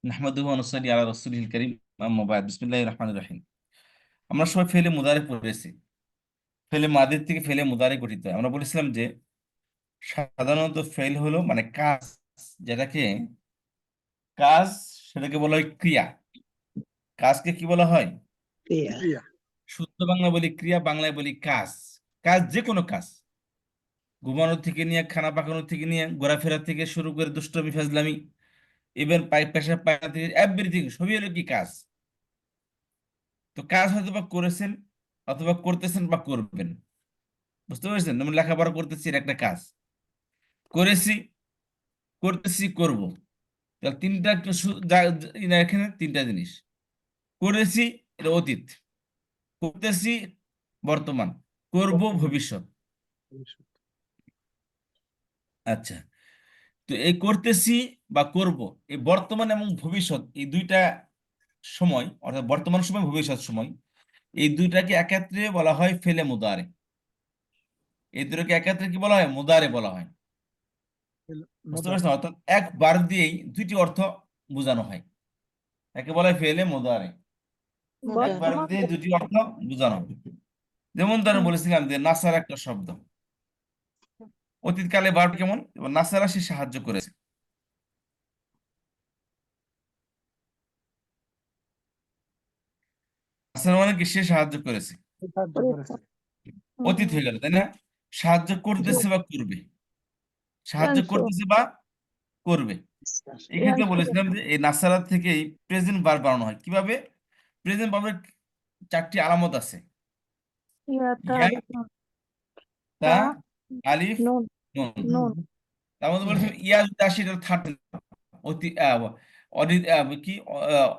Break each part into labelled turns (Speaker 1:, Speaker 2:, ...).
Speaker 1: নাহমাদুহু ওয়া নুসাল্লি আলা রাসূলিল কারীম আম্মা বা'দ বিসমিল্লাহির রহমানির রহিম। আমরা সবাই ফেলে মুদারে পড়েছি। ফেলে মাদির থেকে ফেলে মুদারে গঠিত হয়। আমরা বলেছিলাম যে সাধারণত ফেল হলো মানে কাজ, যেটাকে কাজ সেটাকে বলা হয় ক্রিয়া। কাজকে কি বলা হয়?
Speaker 2: ক্রিয়া।
Speaker 3: ক্রিয়া।
Speaker 1: শুদ্ধ বাংলা বলি ক্রিয়া, বাংলায় বলি কাজ। কাজ যে কোনো কাজ, ঘুমানো থেকে নিয়ে খানা পাকানো থেকে নিয়ে ঘোরাফেরা থেকে শুরু করে দুষ্টমি ফাজলামি, ইভেন পেশাব পায়খানা থেকে এভরিথিং সবই হলো কি কাজ। তো কাজ হয়তো বা করেছেন অথবা করতেছেন বা করবেন, বুঝতে পেরেছেন? আমি লেখাপড়া করতেছি, এটা একটা কাজ। করেছি, করতেছি, করব। তাহলে তিনটা এখানে তিনটা জিনিস। করেছি এটা অতীত, করতেছি বর্তমান, করব ভবিষ্যৎ। আচ্ছা, তো এই করতেছি বা করব, এই বর্তমান এবং ভবিষ্যৎ, এই দুইটা সময় অর্থাৎ বর্তমান সময় ভবিষ্যৎ সময়, এই দুইটাকে একত্রে বলা হয় ফেলে মুদারে। এই দুটোকে একত্রে কি বলা হয়? মুদারে বলা হয়। বুঝতে
Speaker 3: মোদার।
Speaker 1: পারছেন? অর্থাৎ একবার দিয়েই দুইটি অর্থ বোঝানো হয়, একে বলা হয় ফেলে মুদারে। একবার
Speaker 2: বর্তমান
Speaker 1: দিয়ে দুটি অর্থ বোঝানো হয়। যেমন ধরেন বলেছিলাম যে নাসার একটা শব্দ, অতীতকালে ভার্ব কেমন? এবং নাসারা সে সাহায্য করেছে। নাসারা মানে কি? সে সাহায্য করেছে,
Speaker 3: সাহায্য করেছে।
Speaker 1: অতীত হয়ে গেল, তাই না? সাহায্য করতেছে বা করবে, সাহায্য করতেছে বা করবে। এই ক্ষেত্রে বলেছিলাম যে এই নাসারা থেকেই প্রেজেন্ট ভার্ব বানানো হয়। কিভাবে? প্রেজেন্ট ভার্বের চারটি আলামত আছে: ইয়া, তা, আলিফ, নুন। তার মধ্যে বলেছিলাম ইয়া যদি আসে এটা থার্ড, অতি কি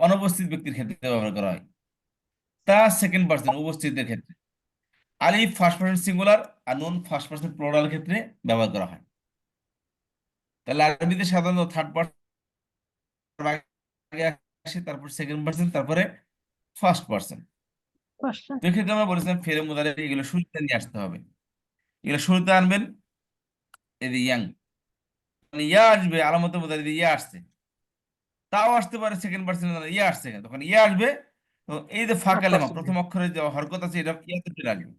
Speaker 1: অনুপস্থিত ব্যক্তির ক্ষেত্রে ব্যবহার করা হয়। তা সেকেন্ড পার্সন উপস্থিতদের ক্ষেত্রে, আলিফ ফার্স্ট পার্সন সিঙ্গুলার, আর নুন ফার্স্ট পার্সন প্লুরাল ক্ষেত্রে ব্যবহার করা হয়। তাহলে আরবিতে সাধারণত থার্ড পার্সন আগে আসে, তারপর সেকেন্ড পার্সন, তারপরে ফার্স্ট পার্সন। তো এক্ষেত্রে আমরা বলেছিলাম ফেরে মুদারে এগুলো শুরুতে নিয়ে আসতে হবে। এগুলো শুরুতে আনবেন, এই যে ইয়াং মানে ইয়া আসবে, আলামত মুদারে দিয়ে ইয়া আসছে। তাও আসতে পারে সেকেন্ড পার্সন, ইয়া আসছে কেন? তখন ইয়া আসবে। তো এই যে ফাঁকা লেমা, প্রথম অক্ষরের যে হরকত আছে এটা ইয়াতে চলে আসবে।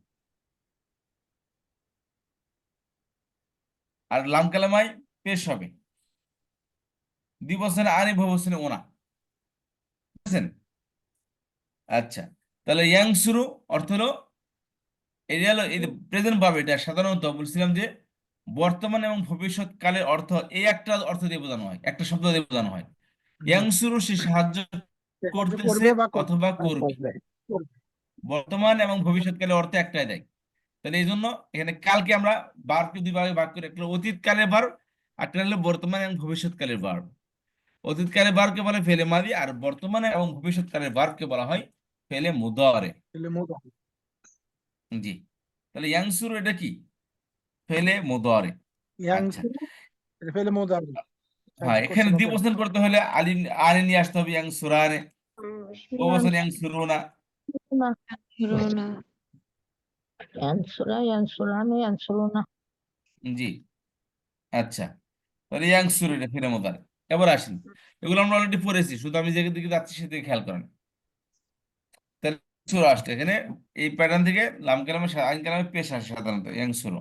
Speaker 1: আর লাম কালেমায় পেশ হবে, দ্বিবচনে আনি, বহুবচনে ওনা। বুঝছেন? আচ্ছা, তাহলে ইয়াং শুরু অর্থ হলো, এটা হলো এই প্রেজেন্ট ভার্ব। এটা সাধারণত বলছিলাম যে বর্তমান এবং ভবিষ্যৎ কালের অর্থ এই একটা অর্থ দিয়ে বোঝানো হয়, একটা শব্দ দিয়ে বোঝানো হয়। ইয়াং শুরু সে সাহায্য
Speaker 3: সাহায্য
Speaker 1: করতেছে
Speaker 3: করবে বা
Speaker 1: অথবা করবে। বর্তমান এবং ভবিষ্যৎকালের অর্থ একটাই দেয়। তাহলে এই জন্য এখানে কালকে আমরা ভার্বকে দুই ভাগে ভাগ করে, একটা অতীত কালের ভার্ব, আর একটা হলো বর্তমান এবং ভবিষ্যৎকালের ভার্ব। অতীতকালের ভার্বকে বলে ফেলে মাদি, আর বর্তমানে এবং ভবিষ্যৎকালের ভার্বকে বলা হয় ফেলে মুদারে।
Speaker 3: মোদার।
Speaker 1: জি, তাহলে ইয়াংসুর এটা কি? ফেলে মুদারে। আচ্ছা,
Speaker 3: এটা ফেলে মোদার।
Speaker 1: হ্যাঁ,
Speaker 3: সাহায্য করছে
Speaker 1: এখানে
Speaker 3: বা করবে।
Speaker 1: দ্বিবচন করতে হলে আলি আনে নিয়ে আসতে হবে, ইয়াংসুরানে। বহুবচন ইয়াংসুরুনা। জি, আচ্ছা, তাহলে ইয়াংসুর এটা ফেলে মুদারে। এবার আসেন, এগুলো আমরা অলরেডি পড়েছি, শুধু আমি যেদিকে দিকে যাচ্ছি সেদিকে খেয়াল করেন। তাহলে সুরা আসছে এখানে, এই প্যাটার্ন থেকে লাম কালামে আইন কালামে পেশ আসে সাধারণত ইয়াংসুর।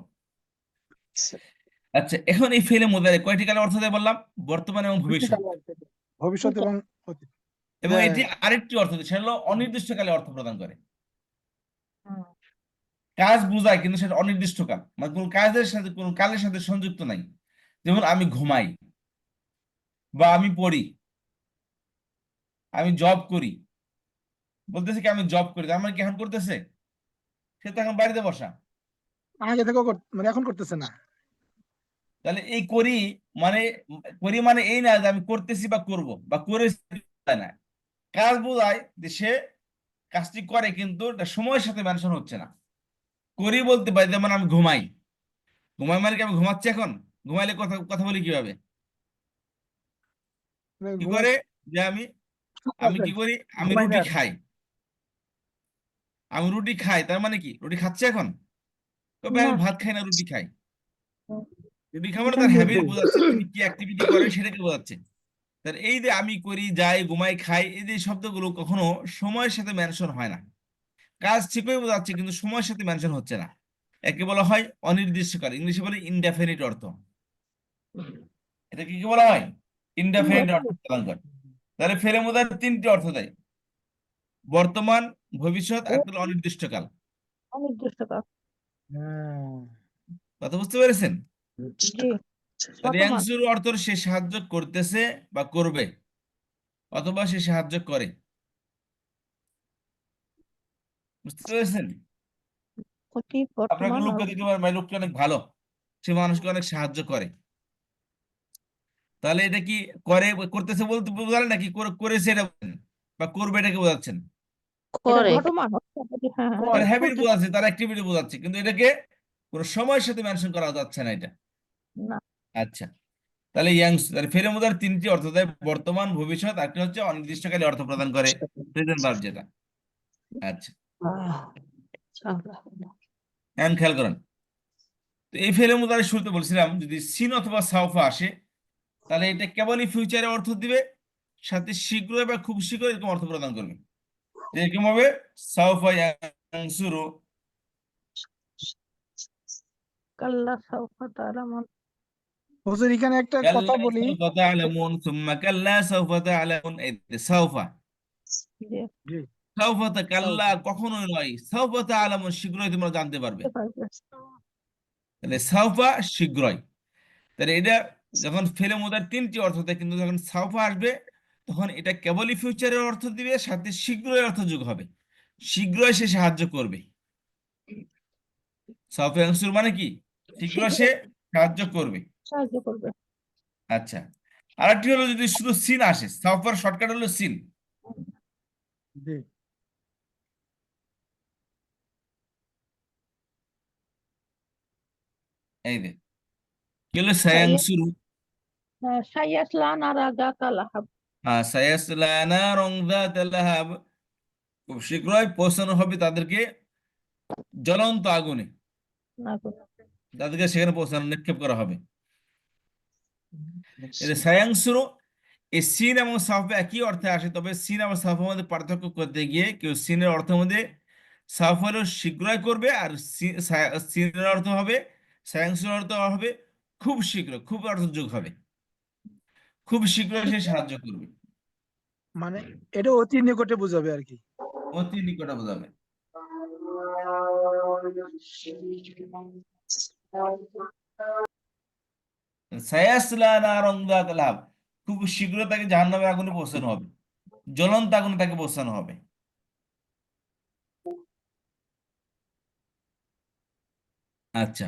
Speaker 1: আচ্ছা, এখন এই ফেলে মুদারে কয়টি কালে অর্থ দেয় বললাম? বর্তমান এবং ভবিষ্যৎ।
Speaker 3: ভবিষ্যৎ এবং অতীত।
Speaker 1: এবং এটি আরেকটি অর্থ দেয়, সেটা হলো অনির্দিষ্টকালে অর্থ প্রদান করে। কাজ বোঝায় কিন্তু সেটা অনির্দিষ্টকাল, মানে কোনো কাজের সাথে কোনো কালের সাথে সংযুক্ত নাই। যেমন আমি ঘুমাই, বা আমি পড়ি, আমি জব করি। বলতেছে কি আমি জব করি, তার মানে কি এখন করতেছে? সে তো এখন বাড়িতে বসা।
Speaker 3: আগে থেকেও মানে এখন করতেছে না।
Speaker 1: তাহলে এই করি মানে, করি মানে এই না যে আমি করতেছি বা করব বা করেছি, তাই না। কাজ বোঝায় যে সে কাজটি করে কিন্তু এটা সময়ের সাথে মেনশন হচ্ছে না। করি বলতে পারি, যেমন আমি ঘুমাই। ঘুমাই মানে কি আমি ঘুমাচ্ছি এখন? ঘুমাইলে কথা কথা বলি কিভাবে?
Speaker 3: মানে
Speaker 1: কি করে? যে আমি আমি কি করি? আমি
Speaker 3: ঘুমাই
Speaker 1: রুটি
Speaker 3: না।
Speaker 1: খাই। আমি রুটি খাই তার মানে কি রুটি খাচ্ছি এখন? তবে আমি ভাত খাই না, রুটি খাই। রুটি খাবো না, তার হ্যাবিট বোঝাচ্ছে, তিনি কি অ্যাক্টিভিটি করেন সেটাকে বোঝাচ্ছে। তার এই যে আমি করি, যাই, ঘুমাই, খাই, এই যে শব্দগুলো কখনো সময়ের সাথে মেনশন হয় না। কাজ ঠিকই বোঝাচ্ছে কিন্তু সময়ের সাথে মেনশন হচ্ছে না। একে বলা হয় অনির্দিষ্টকাল, ইংলিশে বলে ইনডেফিনিট অর্থ। এটা কি কি বলা হয়? ইনডেফিনিট অর্থ প্রদান করে। তাহলে ফেলে মুদার তিনটি অর্থ দেয়: বর্তমান, ভবিষ্যৎ আর অনির্দিষ্টকাল।
Speaker 2: অনির্দিষ্টকাল।
Speaker 3: হ্যাঁ।
Speaker 1: কথা বুঝতে পেরেছেন?
Speaker 2: জি।
Speaker 1: তাহলে
Speaker 2: বর্তমান।
Speaker 1: ইয়াংসুর অর্থ সে সাহায্য করতেছে বা করবে, অথবা সে সাহায্য করে। বুঝতে পেরেছেন?
Speaker 2: অতীত,
Speaker 1: আপনাকে
Speaker 2: বর্তমান আর
Speaker 1: লোককে দেখতে পারেন ভাই, লোকটা অনেক ভালো, সে মানুষকে অনেক সাহায্য করে। তাহলে এটা কি করে, করতেছে বলতে বোঝালেন নাকি করেছে এটা বলেন, বা করবে এটাকে বোঝাচ্ছেন?
Speaker 2: এটা
Speaker 4: করে।
Speaker 2: ঘটমান। হ্যাঁ হ্যাঁ,
Speaker 1: তার
Speaker 2: এটা
Speaker 1: হ্যাবিট
Speaker 2: করতে
Speaker 1: বোঝাচ্ছে, তার অ্যাক্টিভিটি বোঝাচ্ছে, কিন্তু এটাকে কোনো সময়ের সাথে মেনশন করা যাচ্ছে না এটা।
Speaker 2: না।
Speaker 1: আচ্ছা, তাহলে তাহলে ফেলে মুদার তিনটি অর্থ দেয়: বর্তমান, ভবিষ্যৎ, আর একটা হচ্ছে অনির্দিষ্টকালে অর্থ প্রদান করে, প্রেজেন্ট ভার্ব যেটা। আচ্ছা, এখন খেয়াল করেন। তো এই ফেলে মুদারের শুরুতে বলছিলাম যদি সিন অথবা সাউফা আসে, তাহলে এটা কেবলই ফিউচারে অর্থ দিবে, সাথে শীঘ্রই বা খুব শীঘ্রই এরকম অর্থ প্রদান করবে। যেরকম হবে সাউফা ইয়ানসুরু,
Speaker 2: কাল্লা সাউফা তা'লামুন।
Speaker 3: হুজুর এখানে একটা কথা
Speaker 1: কাল্লা
Speaker 3: বলি।
Speaker 1: সাউফা তা'লামুন সুম্মা কাল্লা সাউফা তা'লামুন। এই যে সাউফা,
Speaker 2: জি।
Speaker 3: জি।
Speaker 1: সাউফা তা কাল্লা
Speaker 3: সাউফা।
Speaker 1: কখনোই নয়, সাউফা তা'লামুন শীঘ্রই তোমরা জানতে পারবে।
Speaker 2: বুঝতে পারবে।
Speaker 1: তাহলে সাউফা শীঘ্রই। তাহলে এটা যখন ফেলে মুদার তিনটি অর্থ দেয়, কিন্তু যখন সাউফা আসবে তখন এটা কেবলই ফিউচারের অর্থ দিবে, সাথে শীঘ্রই অর্থ যোগ হবে, শীঘ্রই সে সাহায্য করবে। সাউফা ইয়ানসুর মানে কি? শীঘ্র সে
Speaker 2: শীঘ্রই
Speaker 1: সাহায্য করবে।
Speaker 2: সাহায্য করবে।
Speaker 1: আচ্ছা, আরেকটি হলো যদি শুধু সিন আসে, সাউফার শর্টকাট হলো সিন।
Speaker 3: জি।
Speaker 1: এই যে কি হলো
Speaker 2: সাইয়া
Speaker 1: সায়াংসুরু।
Speaker 2: সাইয়াসলা নারা যাতা লাহাব।
Speaker 1: হ্যাঁ, সায়াসলা নারন যাতা লাহাব, খুব শীঘ্রই পৌঁছানো হবে তাদেরকে জ্বলন্ত আগুনে,
Speaker 2: না কোনো।
Speaker 1: তাদেরকে সেখানে পৌঁছানো, নিক্ষেপ করা হবে। এই যে সায়াংসুরু, এই সিন এবং সাফা একই অর্থে আসে, তবে সিন এবং সাফার মধ্যে পার্থক্য করতে গিয়ে কেউ সিনের অর্থের মধ্যে সাফা হলো শীঘ্রই করবে, আর সিনের অর্থ হবে, সায়াংসুর অর্থ হবে খুব শীঘ্র, খুব অর্থ যোগ হবে, খুব শীঘ্রই সে সাহায্য করবে,
Speaker 3: মানে এটা অতি নিকটে বোঝাবে আর কি।
Speaker 1: অতি নিকটে বোঝাবে। সায়াসলা নারন যাতা লাহাব, খুব শীঘ্র তাকে জাহান্নামের আগুনে পৌঁছানো হবে, জ্বলন্ত আগুনে তাকে পৌঁছানো হবে। আচ্ছা,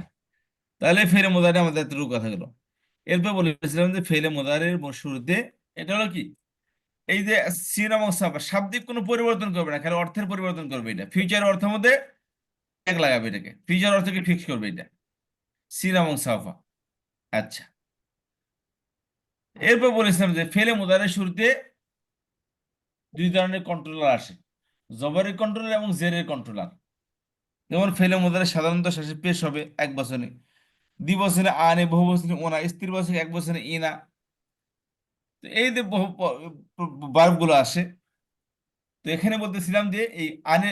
Speaker 1: তাহলে ফেলে মোদারে আমাদের এতটুকু কথা গেল। এরপর বলেছিলাম যে ফেলে মোদারের শুরুতে এটা হলো কি, এই যে সিন এবং সাফা শাব্দিক কোনো পরিবর্তন করবে না, খালি অর্থের পরিবর্তন করবে। এটা ফিউচার অর্থের মধ্যে এক লাগাবে, এটাকে ফিউচার অর্থকে ফিক্স করবে এটা, সিন এবং সাফা। আচ্ছা, এরপর বলেছিলাম যে ফেলে মোদারের শুরুতে দুই ধরনের কন্ট্রোলার আসে: জবরের কন্ট্রোলার এবং জেরের কন্ট্রোলার। যেমন ফেলে মোদারে সাধারণত শেষে পেশ হবে এক বচনে, দ্বিবচনে আনে, বহু বচনে ওনা, স্ত্রী বচনে এক বচনে ইনা। তো এই যে বহু বার্ব গুলো আসে, তো এখানে বলতেছিলাম যে এই আনে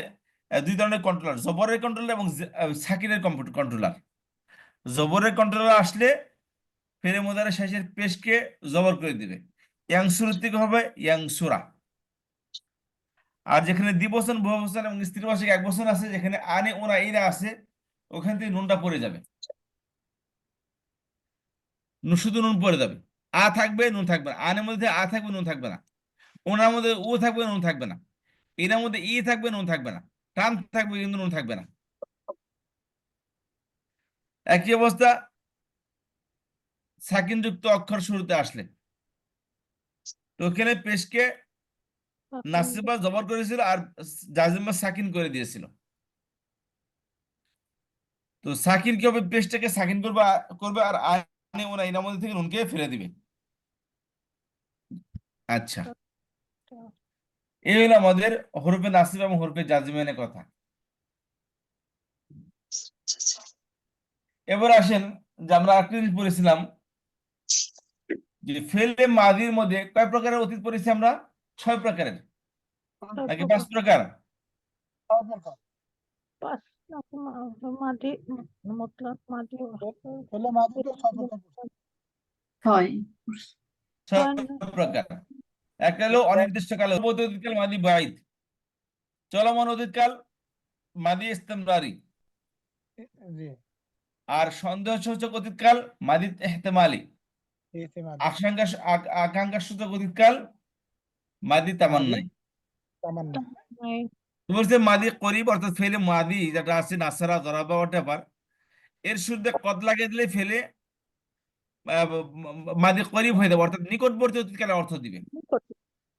Speaker 1: দুই ধরনের কন্ট্রোলার: জবরের কন্ট্রোলার এবং সাকিনের কন্ট্রোলার। জবরের কন্ট্রোলার আসলে ফেরে মোদারে শেষের পেশকে জবর করে দিবে, ইয়াংসুর থেকে হবে ইয়াংসুরা। আর যেখানে দ্বিবচন, বহুবচন এবং স্ত্রীবাচক এক বচন আছে, যেখানে আনে ওনা ইনা আছে, ওখান থেকে নুনটা পড়ে যাবে, শুধু নুন পড়ে যাবে। আ থাকবে, নুন থাকবে না। আনের মধ্যে আ থাকবে, নুন থাকবে না। ওনার মধ্যে ও থাকবে, নুন থাকবে না। এনার মধ্যে ই থাকবে, নুন থাকবে না। টান থাকবে কিন্তু নুন থাকবে না। একই অবস্থা সাকিন যুক্ত অক্ষর শুরুতে আসলে, তো ওখানে পেশকে নাসিবা জবর করেছিল আর জাজিমা সাকিন করে দিয়েছিল। তো সাকিন কি হবে, পেশটাকে সাকিন করবে, করবে আর আনে ওনা এনার মধ্যে থেকে নুনকে ফেলে দিবে। আচ্ছা, এই হলো আমাদের হরফে নাসিব এবং হরফে জাজিমের কথা। এবার আসেন যে আমরা একটা জিনিস বলেছিলাম যে ফেলে মাদির মধ্যে কয় প্রকারের অতীত পড়েছি আমরা? 6 প্রকারের নাকি 5 প্রকার?
Speaker 2: পাঁচ মাটি মতলব মাটি
Speaker 3: ফেলে মাদিকে 6 প্রকার পড়ছে।
Speaker 4: হয়
Speaker 1: 6 প্রকার। একটা হলো অনির্দিষ্টকাল অতীতকাল মাদি বাঈদ, চলমান অতীতকাল মাদি ইস্তেমরারি,
Speaker 3: জি
Speaker 1: আর সন্দেহসূচক অতীতকাল মাদি ইহতিমালি,
Speaker 3: ইহতিমাল
Speaker 1: আকাঙ্ক্ষাসূচক অতীতকাল মাদি তামান্নাই।
Speaker 3: তামান্না
Speaker 1: তো বলছে মাদি করিব অর্থাৎ ফেলে মাদি যেটা আছে নাসারা দরাবা ওয়াটেভার, এর শুরুতে কদ লাগিয়ে দিলে ফেলে মাদি করিব হয়ে যাবে, অর্থাৎ নিকটবর্তী অতীতকালের অর্থ দিবে।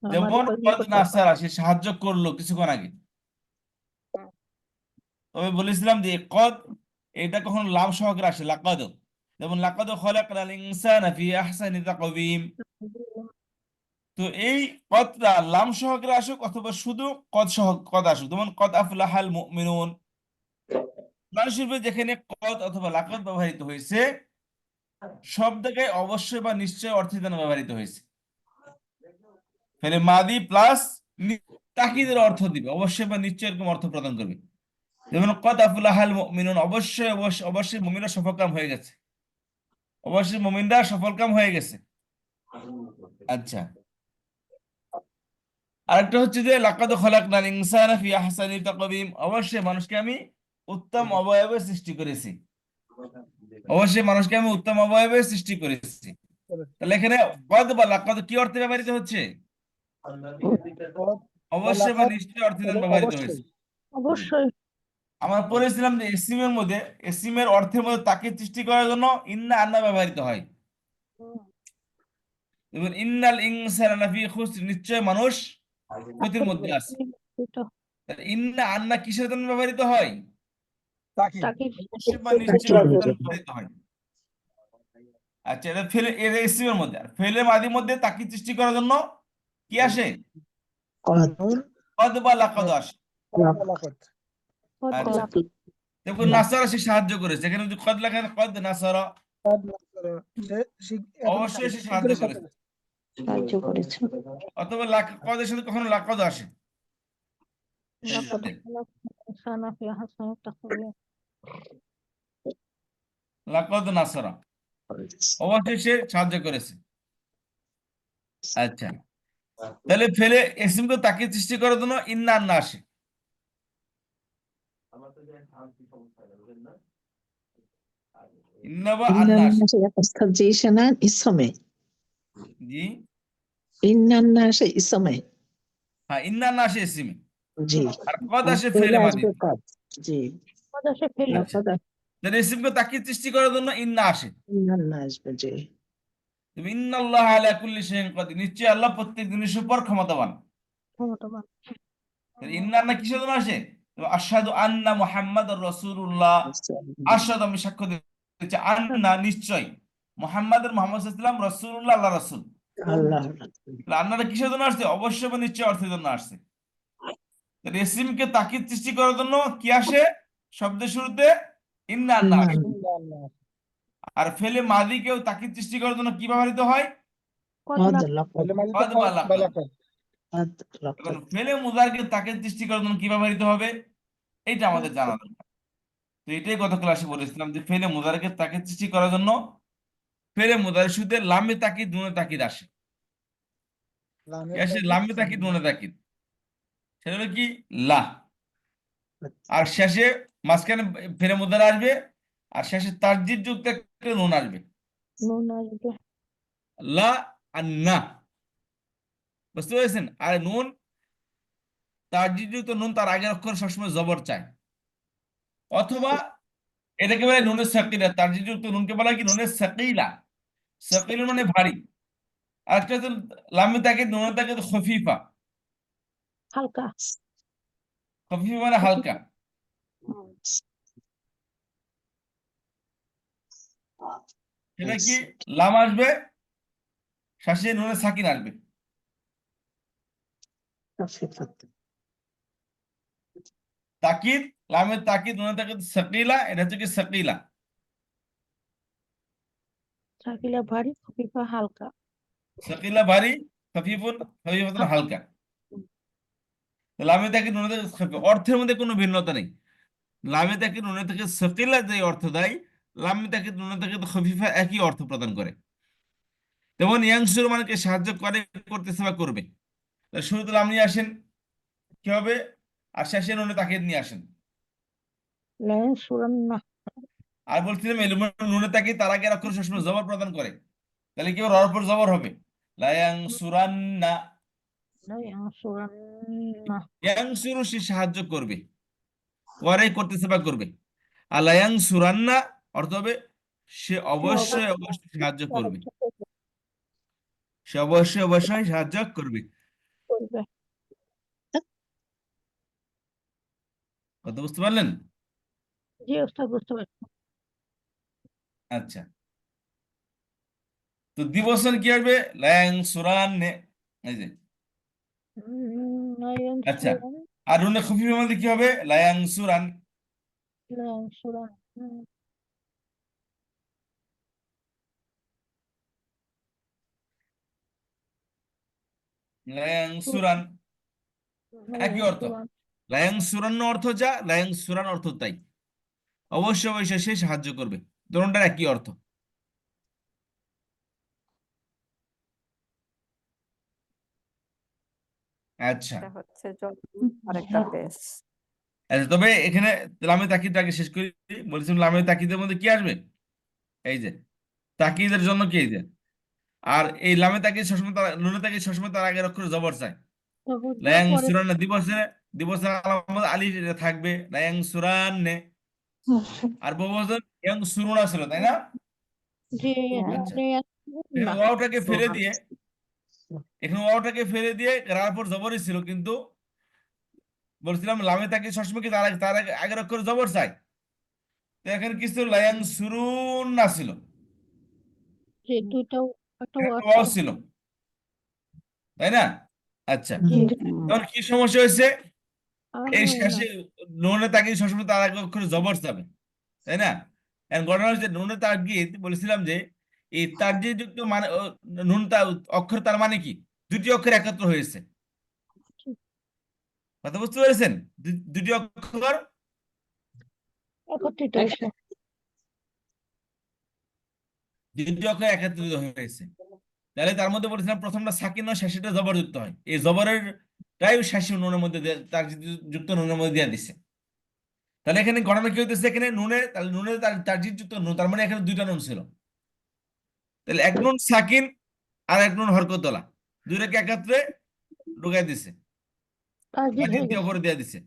Speaker 1: যেমন কদ নাসারা, সে সাহায্য করলো কিছুক্ষণ আগে। তবে বলেছিলাম যে কদ এটা কখনো লাম সহকারে আসে, লাকাদ, যেমন লাকাদ খলাকনাল ইনসানা ফি আহসানি তাকওয়িম। তো এই কদটা লাম সহকারে আসুক অথবা শুধু কদ সহ কদ আসুক, যেমন কদ আফলাহাল মুমিনুন, কোরআন শরীফে যেখানে কদ অথবা লাকাদ ব্যবহৃত হয়েছে সব জায়গায় অবশ্যই বা নিশ্চয় অর্থে যেন ব্যবহৃত হয়েছে। ফলে মাদি প্লাস তাকিদের অর্থ দিবে, অবশ্যই বা নিশ্চয় এরকম অর্থ প্রদান করবে। যেমন কদ আফলাহাল মুমিনুন, অবশ্যই অবশ্যই অবশ্যই মুমিনরা সফলকাম হয়ে গেছে, অবশ্যই মুমিনরা সফলকাম হয়ে গেছে। আচ্ছা, আরেকটা হচ্ছে যে লাকাদ খলাকনাল ইনসানা ফি আহসানি তাকওয়িম, অবশ্যই মানুষকে আমি উত্তম অবয়বে সৃষ্টি করেছি, অবশ্যই মানুষকে আমি উত্তম অবয়বে সৃষ্টি করেছি। তাহলে এখানে কদ বা লাকাদ কি অর্থে ব্যবহৃত হচ্ছে? অবশ্যই বা নিশ্চয় অর্থে যেন ব্যবহৃত হয়েছে।
Speaker 2: অবশ্যই
Speaker 1: আমরা পড়েছিলাম যে এসিমের মধ্যে, এসিমের অর্থের মধ্যে তাকে সৃষ্টি করার জন্য ইন্না আন্না ব্যবহৃত হয়। এবং ইন্নাল ইনসানা লাফি খুসর, নিশ্চয় মানুষ ক্ষতির মধ্যে আছে। তাহলে ইন্না আন্না কিসের জন্য ব্যবহৃত হয়?
Speaker 3: তাকিদ
Speaker 1: অবশ্যই বা নিশ্চয় অর্থের জন্য ব্যবহৃত হয়। আচ্ছা, এটা ফেলে এর এসিমের মধ্যে। আর ফেলে মাদির মধ্যে তাকে সৃষ্টি করার জন্য কি আসে?
Speaker 3: নুন
Speaker 1: কদ বা লাকাদ আসে।
Speaker 3: লাকাদ
Speaker 1: আচ্ছা, দেখুন নাসারা সে সাহায্য করেছে, এখানে যদি কদ লেখা থাকে, কদ নাসারা,
Speaker 3: সে এখন
Speaker 1: অবশ্যই সে সাহায্য
Speaker 3: শিগগিরই
Speaker 1: করেছে।
Speaker 4: সাহায্য করেছে।
Speaker 1: অথবা কদের সাথে কখনো লাকাদ আসে। এই
Speaker 2: লাকাদ
Speaker 1: যে
Speaker 2: ইনসানা ফি আহসানি তাকওয়িম।
Speaker 1: লাকাদ নাসারা, অবশ্যই সে সাহায্য করেছে। আচ্ছা, তাহলে ফেলে এসিমকে তাকে সৃষ্টি করার জন্য ইন্না আন্না আসে। ইন্না বা আন্না আসে।
Speaker 5: يستجيشنا اسمه
Speaker 1: জি,
Speaker 5: إن الناس اسمه
Speaker 1: হ্যাঁ, ইন্না আন্না আসে এসিমে,
Speaker 5: جي
Speaker 1: আর কদ আসে ফেলে
Speaker 5: فعل
Speaker 1: মাদি।
Speaker 5: أسبقات جي
Speaker 2: কদ আসে ফেলে
Speaker 1: আচ্ছা,
Speaker 5: لقد
Speaker 1: তাহলে এসিমকে তাকে সৃষ্টি করার জন্য ইন্না আসে।
Speaker 5: إن الناس جي
Speaker 1: ইন্নাল্লাহ আলা কুল্লি শাইইন কাদির, নিশ্চয় আল্লাহ প্রত্যেক জিনিসের উপর ক্ষমতাবান।
Speaker 2: ক্ষমতাবান।
Speaker 1: তাহলে ইন্না আন্না কিসের জন্য আসে? আশহাদু আন্না মুহাম্মাদুর রাসূলুল্লাহ, আশহাদু আমি সাক্ষ্য দিচ্ছি, আন্না নিশ্চয়, মুহাম্মাদুর মুহাম্মদ সাল্লাল্লাহু আলাইহি ওয়াসাল্লাম, রাসূলুল্লাহ আল্লাহ রাসূল।
Speaker 5: الله
Speaker 1: তাহলে আন্নাটা কিসের জন্য আসছে? অবশ্যই বা নিশ্চয় অর্থের জন্য আসছে। তাহলে ইসিমকে তাকিদ সৃষ্টি করার জন্য কি আসে? শব্দের শুরুতে ইন্না আন্না আসে। আর ফেলে মাদিকেও তাকিদ সৃষ্টি করার জন্য কি ব্যবহৃত হয়?
Speaker 2: কদ
Speaker 5: قد
Speaker 2: লাকাদ
Speaker 5: لقد
Speaker 3: ফেলে মাদিতে
Speaker 1: কদ বা লাকাদ।
Speaker 3: লাকাদ
Speaker 5: قد
Speaker 1: এখন
Speaker 5: لقد
Speaker 1: ফেলে মুজারকে তাকিদ সৃষ্টি করার জন্য কি ব্যবহৃত হবে? এইটা আমাদের জানা দরকার। তো এটাই গত ক্লাসে বলেছিলাম যে ফেলে মুজারকে তাকিদ সৃষ্টি করার জন্য ফেলে মুজারের শুরুতে লামে তাকিদ নুনে তাকিদ আসে। কি আসে? লামে তাকিদ নুনে তাকিদ, সেটা হলো কি? লা। আর শেষে মাঝখানে ফেলে মুজার আসবে, আর শেষে তাসদীদ যুক্ত একটা নুন আসবে।
Speaker 2: নুন আসবে।
Speaker 1: লা আর না, বুঝতে পেরেছেন? আর নুন, তাসদীদ যুক্ত নুন, তার আগের অক্ষর সবসময় জবর চায়। অথবা এটাকে বলে নুনের সাকিলা, তাসদীদ যুক্ত নুনকে বলা হয় কি? নুনের সাকিলা। সাকিলা মানে ভারী। আরেকটা হচ্ছে লামে তাকিদ নুনে তাকিদ খফিফা।
Speaker 2: হালকা।
Speaker 1: খফিফা মানে হালকা। সেটা কি? লাম আসবে, শেষে নুনে সাকিন আসবে।
Speaker 5: خفيفة
Speaker 1: তাকিদ, লামের তাকিদ নুনে তাকিদ সাকিলা, এটা হচ্ছে কি? সাকিলা।
Speaker 2: সাকিলা ভারী, খফিফা হালকা।
Speaker 1: সাকিলা ভারী, খফিফুন খফিফাতুন হালকা। লামে তাকিদ নুনে তাকিদ খফিফ, অর্থের মধ্যে কোনো ভিন্নতা নেই। লামে তাকিদ নুনে তাকিদ সাকিলা যে অর্থ দেয়, লামে তাকিদ নুনে তাকিদ খফিফা একই অর্থ প্রদান করে। যেমন ইয়াংসুর মানে সাহায্য করে, করতেছে বা করবে। তাহলে শুরুতে লাম নিয়ে আসেন, কি হবে? আর শেষে নুনে তাকিদ নিয়ে আসেন।
Speaker 2: লায়ানসুরান্না।
Speaker 1: আর বলছিলাম নুনে তাকিদ তার আগে অক্ষর সবসময় জবর প্রদান করে। তাহলে কি হবে? রর পর জবর হবে, লায়াংসুরান্না।
Speaker 2: লায়ানসুরান্না।
Speaker 1: ইয়াংসুরু সে সাহায্য করবে, করে করতেছে বা করবে। আর লায়াংসুরান্না অর্থ হবে সে অবশ্যই অবশ্যই সাহায্য করবে, সে অবশ্যই অবশ্যই সাহায্য করবে।
Speaker 2: করবে।
Speaker 1: কথা বুঝতে পারলেন?
Speaker 2: জি ওস্তাদ, বুঝতে পারছি।
Speaker 1: আচ্ছা, তো দ্বিবচন কি আসবে? লায়াংসুরান্নে, এই যে। আচ্ছা,
Speaker 2: লায়ানসুরান।
Speaker 1: আর নুনে খফিফের মধ্যে কি হবে? লায়াংসুরান।
Speaker 2: লায়ানসুরান।
Speaker 1: লায়াংসুরান একই অর্থ।
Speaker 2: লায়ানসুরান।
Speaker 1: লায়াংসুরান্ন অর্থ যা, লায়াংসুরান অর্থ তাই। অবশ্যই অবশ্যই সে সাহায্য করবে, দুটোটার একই অর্থ। আচ্ছা,
Speaker 6: এটা হচ্ছে আরেকটা পেস।
Speaker 1: আচ্ছা, তবে এখানে লামে তাকিদ আগে শেষ করি। বলছিলাম লামে তাকিদের মধ্যে কি আসবে? এই যে তাকিদের জন্য কি, এই যে। আর এই লামে তাকিদ সবসময় তার, নুনে তাকিদ সবসময় তার আগের অক্ষরে জবর চায়।
Speaker 2: জবর দিয়ে
Speaker 1: লায়াং
Speaker 2: পরে
Speaker 1: সুরান দিবসে, দিবসের আলামত আলিফ থাকবে, লায়াং সুরান্নে। আর বহুবচন ইয়াং সুরুনা ছিল, তাই না?
Speaker 2: যে
Speaker 1: আচ্ছা, এখানে
Speaker 2: লায়ানসুরান্না।
Speaker 1: ওয়াওটাকে ফেলে দিয়ে, এখানে ওয়াওটাকে ফেলে দিয়ে রার পর জবরই ছিল, কিন্তু বলছিলাম লামে তাকিদ সবসময় কি তার আগের অক্ষরে জবর চায়। তো এখানে কি ছিল? লায়াং সুরুনা ছিল,
Speaker 2: যে দুইটাও একটা
Speaker 1: এখানে
Speaker 2: ওয়ার্ড
Speaker 1: ওয়াও
Speaker 2: ছিল।
Speaker 1: ছিল, তাই না? আচ্ছা,
Speaker 2: জি।
Speaker 1: এখন কি সমস্যা হয়েছে?
Speaker 2: আর
Speaker 1: এই
Speaker 2: হয় না।
Speaker 1: শেষে নুনে তাকিদ সবসময় তার আগের অক্ষরে জবর চাবে, তাই না? এখন ঘটনা হচ্ছে নুনে তাকিদ, বলেছিলাম যে এই তারজিদ যুক্ত মানে নুন অক্ষর, তার মানে কি দুটি অক্ষর একত্র হয়েছে। কথা বুঝতে পেরেছেন? দুটি অক্ষর
Speaker 2: একত্রিত হয়েছে।
Speaker 1: দুটি অক্ষর একত্রিত হয়েছে। তাহলে তার মধ্যে বলেছিলাম প্রথমটা সাকিন নয়, শেষেরটা জবর যুক্ত হয়। এই জবরের টাই শেষে নুনের মধ্যে তার যুক্ত নুনের মধ্যে দিয়ে দিছে। তাহলে এখানে ঘটনা কি হইতেছে? এখানে নুনে, তাহলে নুনে তার যুক্ত নুন, তার মানে এখানে দুইটা নুন ছিল। তাহলে এক নুন সাকিন আর এক নুন হরকতলা, দুইটাকে একত্রে ঢুকাই দিছে,
Speaker 2: তাসদীদ
Speaker 1: মাঝে
Speaker 2: হয়ে
Speaker 1: দিয়ে
Speaker 2: গেছে।
Speaker 1: অপরে দিয়ে দিছে।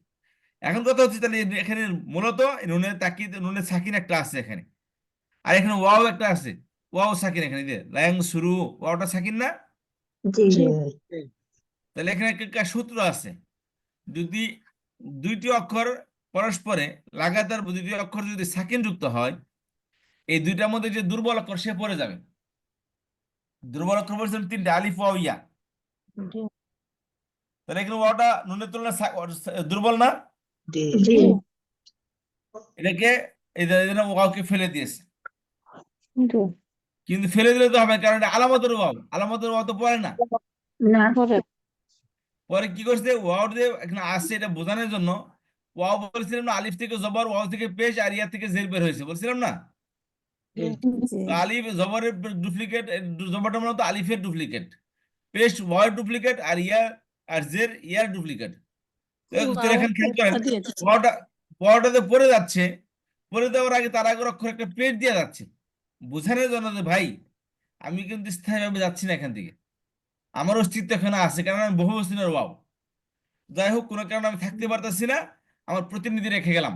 Speaker 1: এখন কথা হচ্ছে, তাহলে এখানে মূলত নুনের তাকিদ, নুনের সাকিন একটা আছে এখানে, আর এখানে ওয়াও একটা আছে। ওয়াও সাকিন এখানে দিয়ে লায়াং শুরু, ওয়াওটা সাকিন না?
Speaker 5: জি
Speaker 2: জি।
Speaker 1: তাহলে এখানে একটা সূত্র আছে, যদি দুইটি অক্ষর পরস্পরে লাগাতার, দুইটি অক্ষর যদি সাকিন যুক্ত হয়, এই দুইটার মধ্যে যে দুর্বল অক্ষর সে পড়ে যাবে। দুর্বল অক্ষর বলছেন তিনটে, আলিফ ওয়াও ইয়া।
Speaker 2: জি।
Speaker 1: তাহলে এখানে ওয়াওটা নুনের তুলনায় দুর্বল না?
Speaker 5: জি
Speaker 2: জি।
Speaker 1: এটাকে এই জন্য ওয়াওকে ফেলে দিয়েছে।
Speaker 4: জি।
Speaker 1: কিন্তু ফেলে দিলে তো হবে না, কারণ এটা আলামতের ওয়াও, আলামতের ওয়াও তো পড়ে না।
Speaker 5: না
Speaker 4: পরে
Speaker 1: পরে কি করছে? ওয়াও যে এখানে আসছে এটা বোঝানোর জন্য ওয়াও বলছিলাম না, আলিফ থেকে জবর, ওয়াও থেকে পেশ, আর ইয়া থেকে জের বের হয়েছে, বলছিলাম না?
Speaker 2: জি।
Speaker 6: জি।
Speaker 1: তো আলিফ জবরের ডুপ্লিকেট, জবরটা মূলত আলিফের ডুপ্লিকেট, পেশ ওয়ার ডুপ্লিকেট, আর ইয়া আর জের ইয়ার ডুপ্লিকেট। তো
Speaker 2: ওয়াও
Speaker 1: এখানে খেয়াল করেন,
Speaker 2: দিয়ে দিচ্ছে।
Speaker 1: ওয়াওটা, ওয়াওটাতে পড়ে যাচ্ছে, পড়ে দেওয়ার আগে তার আগের অক্ষর একটা পেশ দিয়ে যাচ্ছে, বোঝানোর জন্য যে ভাই আমি কিন্তু স্থায়ীভাবে যাচ্ছি না এখান থেকে, আমার অস্তিত্ব এখানে আছে, কারণ আমি বহু বছরের ওয়াও। যাই হোক, কোনো কারণে আমি থাকতে পারতেছি না, আমার প্রতিনিধি রেখে গেলাম।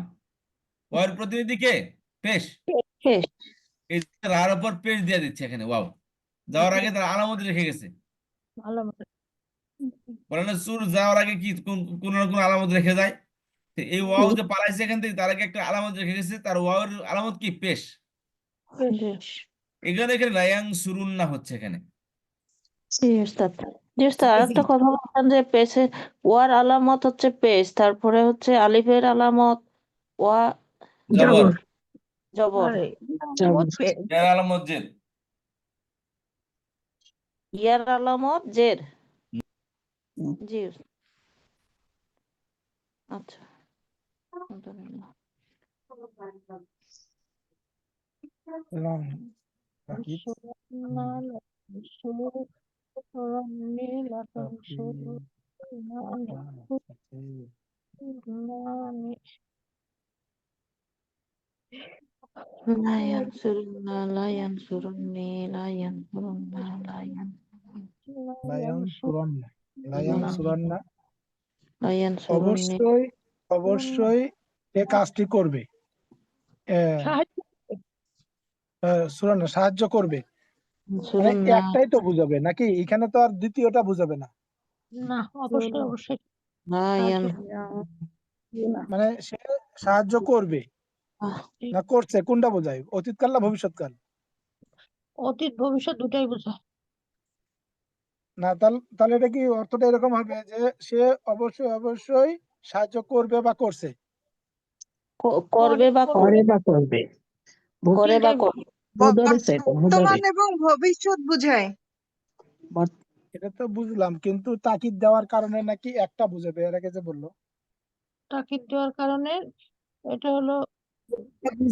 Speaker 1: ওয়ার প্রতিনিধি কে? পেশ।
Speaker 4: শেষ।
Speaker 1: এই যে রার উপর পেশ দিয়ে দিচ্ছে এখানে ওয়াও, যাওয়ার আগে তার আলামত রেখে গেছে।
Speaker 2: আলামত।
Speaker 1: বলে না সুর যাওয়ার আগে কি কোন না কোন আলামত রেখে যায়। তো এই ওয়াও যে পালাইছে এখান থেকে, তার আগে একটা আলামত রেখে গেছে, তার ওয়াওর আলামত কি? পেশ।
Speaker 2: বেশ।
Speaker 1: এখানে এখানে রায়াং সুরুন না হচ্ছে এখানে।
Speaker 4: জি উস্তাদ। জি উস্তাদ,
Speaker 1: বুঝতে
Speaker 4: আরেকটা
Speaker 1: পেরেছেন?
Speaker 4: কথা বলছেন যে পেছে ওয়ার আলামত হচ্ছে পেশ, তারপরে হচ্ছে আলিফের আলামত ওয়া
Speaker 1: জবর,
Speaker 4: জবর।
Speaker 2: আরে
Speaker 5: জবর।
Speaker 2: আলামত পেশ।
Speaker 1: এর আলামত জের।
Speaker 4: ইয়ার আলামত জের। জি আচ্ছা, আলহামদুলিল্লাহ।
Speaker 3: লং তাকিদ
Speaker 4: লা ইয়ানসুরুল্লাহ, লা ইয়ানসুরুন্নি, লা ইয়ানসুরুল্লাহ, লা
Speaker 3: লায়ন সুরান্না লায়ন সুরান্না
Speaker 4: ইয়ানসুরুন্নি।
Speaker 3: অবশ্যই অবশ্যই সে কাজটি করবে।
Speaker 2: সাহায্য
Speaker 3: সুরান্না সাহায্য করবে, মানে
Speaker 4: ইয়ানসুরুন্না,
Speaker 3: একটাই তো বুঝাবে নাকি? এখানে তো আর দ্বিতীয়টা বুঝাবে না।
Speaker 2: না, অবশ্যই অবশ্যই
Speaker 4: লা
Speaker 2: সাহায্য
Speaker 4: ইয়ান
Speaker 2: না।
Speaker 3: মানে সে সাহায্য করবে না করছে, কোনটা বোঝায়? অতীতকাল না ভবিষ্যৎকাল?
Speaker 2: অতীত ভবিষ্যৎ দুটাই বোঝায়।
Speaker 3: না, তাহলে এটা কি অর্থটা এরকম হবে যে সে অবশ্যই অবশ্যই সাহায্য করবে বা করছে?
Speaker 4: করবে বা
Speaker 5: করে বা করবে।
Speaker 4: করে বা
Speaker 2: তিনটাই
Speaker 4: করবে।
Speaker 5: মুদারিছে এটা, মুদারি।
Speaker 7: বর্তমান এবং ভবিষ্যৎ বোঝায়।
Speaker 3: এটা তো বুঝলাম, কিন্তু তাকিদ দেওয়ার কারণে নাকি একটা বুঝাবে, এর আগে যে বললো।
Speaker 2: তাকিদ দেওয়ার কারণে এটা হলো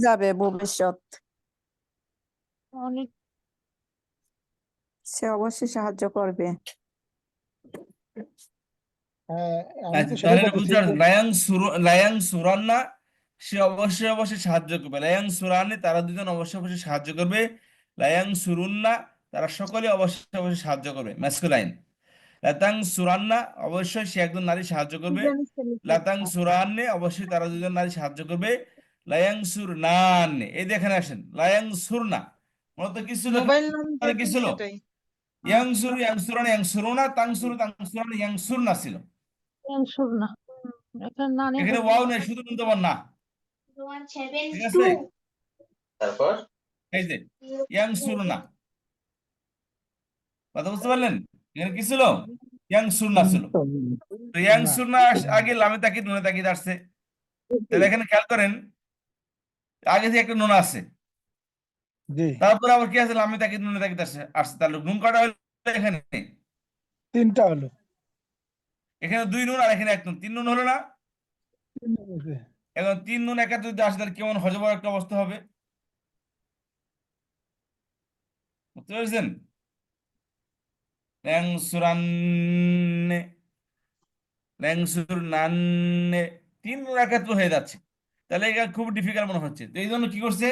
Speaker 6: যাবে ভবিষ্যৎ,
Speaker 2: অনেক
Speaker 6: সে অবশ্যই সাহায্য করবে।
Speaker 3: হ্যাঁ, আমি তো
Speaker 1: আচ্ছা,
Speaker 3: সেটাই
Speaker 1: তাহলে
Speaker 3: বলতেছি
Speaker 1: বুঝতে
Speaker 3: যে
Speaker 1: পারছেন, লায়াং সুরান্না সে অবশ্যই অবশ্যই সাহায্য করবে, লায়াং সুরানে তারা দুজন অবশ্যই অবশ্যই সাহায্য করবে, লায়াং সুরুন্না তারা সকলে অবশ্যই অবশ্যই সাহায্য করবে, ম্যাসকুলাইন। লাতাং সুরান্না অবশ্যই সে একজন নারী সাহায্য করবে, লাতাং সুরান্নে অবশ্যই তারা দুজন নারী সাহায্য করবে, লায়াং সুর নান্নে, এই দেখেন আসেন, লায়াং সুরনা মূলত কি ছিল,
Speaker 7: মোবাইল
Speaker 1: এখানে
Speaker 7: নাম্বার
Speaker 1: কি ছিল,
Speaker 7: সেটাই।
Speaker 1: ইয়াং সুর ইয়াং সুরান ইয়াং সুরুনা তাং সুর তাং সুরান ইয়াং সুরনা ছিল।
Speaker 2: ক্যান্সার না। এখানে না নিয়ে
Speaker 1: এখানে ওয়াও নেই, শুধু মুন্তবার না, ঠিক আছে? এই যে ইয়াং সুরনা, কথা বুঝতে পারলেন? এখানে কি ছিল, ইয়াং সুরনা ছিল। তো ইয়াং
Speaker 3: না,
Speaker 1: সুরনা আগে লামে তাকিদ নুনে তাকিদ আসছে, তাহলে এখানে খেয়াল করেন আগে থেকে একটা নুন আছে,
Speaker 3: জি,
Speaker 1: তারপরে আবার কি আছে, লামে তাকিদ নুনে তাকিদ আসছে আসছে, তাহলে নুন কটা হলো এখানে?
Speaker 3: তিনটা হলো।
Speaker 1: এখানে দুই নুন আর এখানে এক নুন, তিন নুন হলো না? এখন তিন নুন একাত্র যদি আসে তাহলে কেমন হজবর একটা অবস্থা হবে, বুঝতে পেরেছেন? ল্যাং সুরান্নে ল্যাংসুর নান্নে, তিন নুন একাত্র হয়ে যাচ্ছে, তাহলে এটা খুব ডিফিকাল্ট মনে হচ্ছে। তো এই জন্য কি করছে,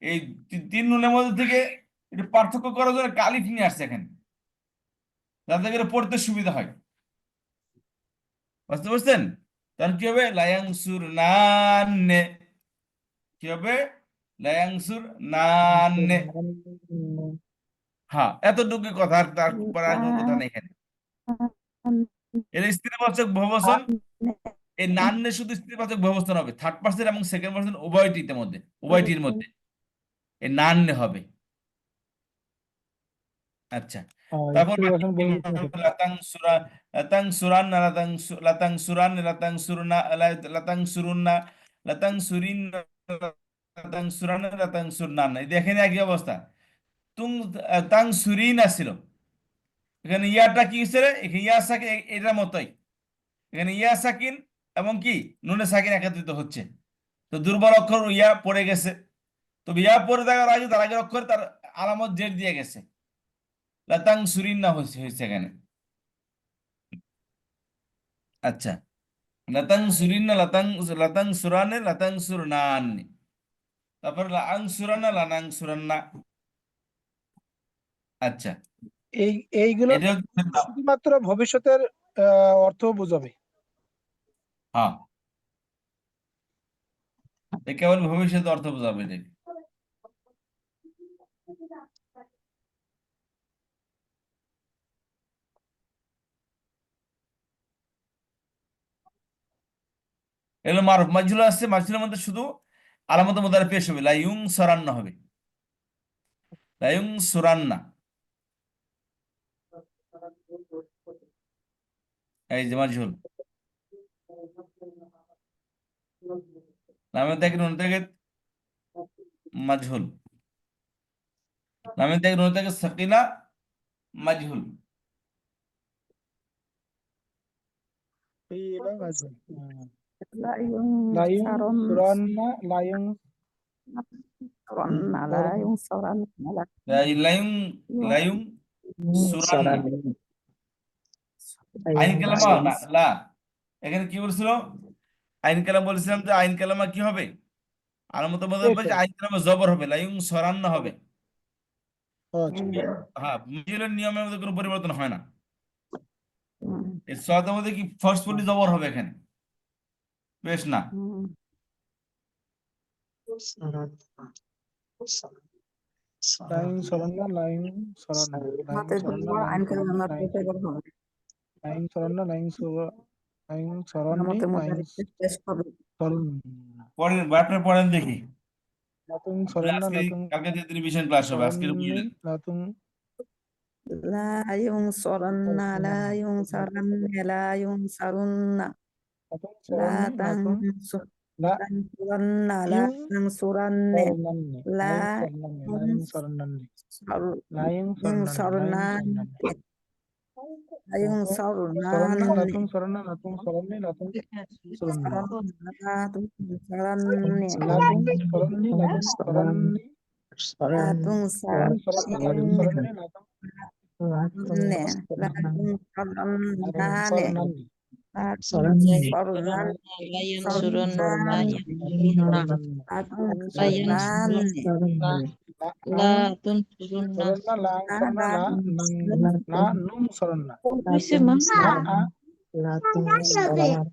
Speaker 1: এই তিন নুনের মধ্যে থেকে একটু পার্থক্য করার জন্য কালিফ নিয়ে আসছে এখানে, যাতে করে পড়তে সুবিধা হয়, বুঝতে পারছেন? তখন কি হবে, লায়াংসুর নান্নে, কি হবে, লায়াংসুর নান্নে। হ্যাঁ, এতটুকু কথা, আর তারপর আর কোনো কথা নেই এখানে। এর স্ত্রীবাচক বহুবচন, এই নান্নে শুধু স্ত্রীবাচক বহুবচন হবে, থার্ড পার্সন এবং সেকেন্ড পার্সন উভয়টির মধ্যে, উভয়টির মধ্যে এই নান্নে হবে। আচ্ছা, তারপর
Speaker 3: স্ত্রী বাসন বহু
Speaker 1: লাতাং সুরা লাতাং সুরান লাতাং সুরান লাতাং সুরনা লাতাং সুরুন্না লাতাং সুরিন লাতাং সুরান লাতাং সুরনান, এই দেখেন একই অবস্থা। তুং তাং সুরিন আসছিল, এখানে ইয়াটা কি ছিল, এখানে ইয়া সাকিন এটার মতোই, এখানে ইয়া সাকিন এবং কি নুনে সাকিন একত্রিত হচ্ছে, তো দুর্বল অক্ষর ইয়া পড়ে গেছে, তো ইয়া পড়ে থাকার আগে তার আগের অক্ষর তার আলামত জের দিয়ে গেছে, লাতাং সুরিন না হয়েছে হয়েছে এখানে। আচ্ছা, লাতাং সুরিন না লাতাং লাতাং সুরানে লাতাং সুরনান, তারপর লাং সুরানা লানাং সুরান্না। আচ্ছা,
Speaker 3: এইগুলো
Speaker 1: এটা হচ্ছে নাম।
Speaker 3: শুধুমাত্র ভবিষ্যতের অর্থ বোঝাবে।
Speaker 1: হ্যাঁ, কেবল ভবিষ্যৎ অর্থ বোঝাবে এটাকে। এগুলো মারুফ মাজহুল আসছে, মাজহুলের মধ্যে শুধু আলামত মুদারে পেশ হবে, লাইউং সরান্না হবে, লাইউং সুরান্না, এই যে মাজহুল, লামে থেকে নুন থেকে মাজহুল, লামে থেকে নুন থেকে সাকিনা মাজহুল।
Speaker 3: ফিল মাজহুল।
Speaker 6: لا
Speaker 3: লা
Speaker 6: ينصرن
Speaker 3: ইউনসুরান্না লা
Speaker 6: لا
Speaker 3: পড়েন।
Speaker 6: ينصرن
Speaker 1: লায়ুং লায়ুং সুরান্না। আইন কালামা না লা, এখানে কি বলছিল? আইন কালাম বলেছিলাম যে আইন কালামা কি হবে? আর মতো মতো
Speaker 3: পেশ হবে।
Speaker 1: আইন কালামা জবর হবে, লায়ুং সরান্না হবে।
Speaker 3: আচ্ছা।
Speaker 1: হ্যাঁ, মিউচুয়াল নিয়মের মধ্যে কোনো পরিবর্তন হয় না। এই সদের মধ্যে কি ফোর্সফুলি জবর হবে এখানে, বেশ না।
Speaker 3: লা ইউনসুরান্না লা ইউনসুরান্না লা
Speaker 6: হাতে
Speaker 3: ইউনসুরান্না
Speaker 6: তোমার
Speaker 3: লা
Speaker 6: আইন
Speaker 3: ইউনসুরান্না
Speaker 6: কালামাত পেপার হবে
Speaker 3: লা ইউনসুরান্না লা ইউনসুরান্নি
Speaker 6: আমাদের
Speaker 3: লা
Speaker 6: মধ্যে শেষ হবে
Speaker 3: ইউনসুরান্না
Speaker 1: পড়েন, আপনি পড়েন দেখি।
Speaker 3: লা তুনসুরান্না
Speaker 1: আজকে
Speaker 3: লা
Speaker 1: কালকে থেকে রিভিশন ক্লাস হবে, আজকে
Speaker 3: তুনসুরান্নি
Speaker 1: বুঝলেন।
Speaker 3: লা তুন
Speaker 6: لا ينصرن لا ينصرن لا ينصرن
Speaker 3: লা
Speaker 6: لا
Speaker 3: তুনসুরান্নি লা
Speaker 6: تنصرن لا تنصرن
Speaker 3: ইউনসুরান্নি লা
Speaker 6: لا
Speaker 3: ইউনসুরান্নি লা
Speaker 6: ينصرن لا ينصرن
Speaker 3: সরন্না লাতুন সরন্না লাতুন সরন্নি লাতুন সরন্নি
Speaker 6: لا تنصرن
Speaker 3: লাতুন সরন্নি লাতুন সরন্নি
Speaker 6: لا
Speaker 3: লাতুন সরন্না লাতুন সরন্নি লাতুন
Speaker 6: لا تنصرن
Speaker 3: লাতুন সরন্নানি
Speaker 6: لا
Speaker 5: Sorry.
Speaker 6: تنصرن
Speaker 4: لا
Speaker 3: লাতুন
Speaker 4: ينصرن لا
Speaker 3: সরন্নানি লাতুন সরন্নানি
Speaker 4: لا
Speaker 3: লাতুন
Speaker 4: تنصرن
Speaker 3: সরন্না লাং সরন্না লা নং না নুম সরন্না
Speaker 4: Bisa mas.
Speaker 3: না আ
Speaker 5: Latung saran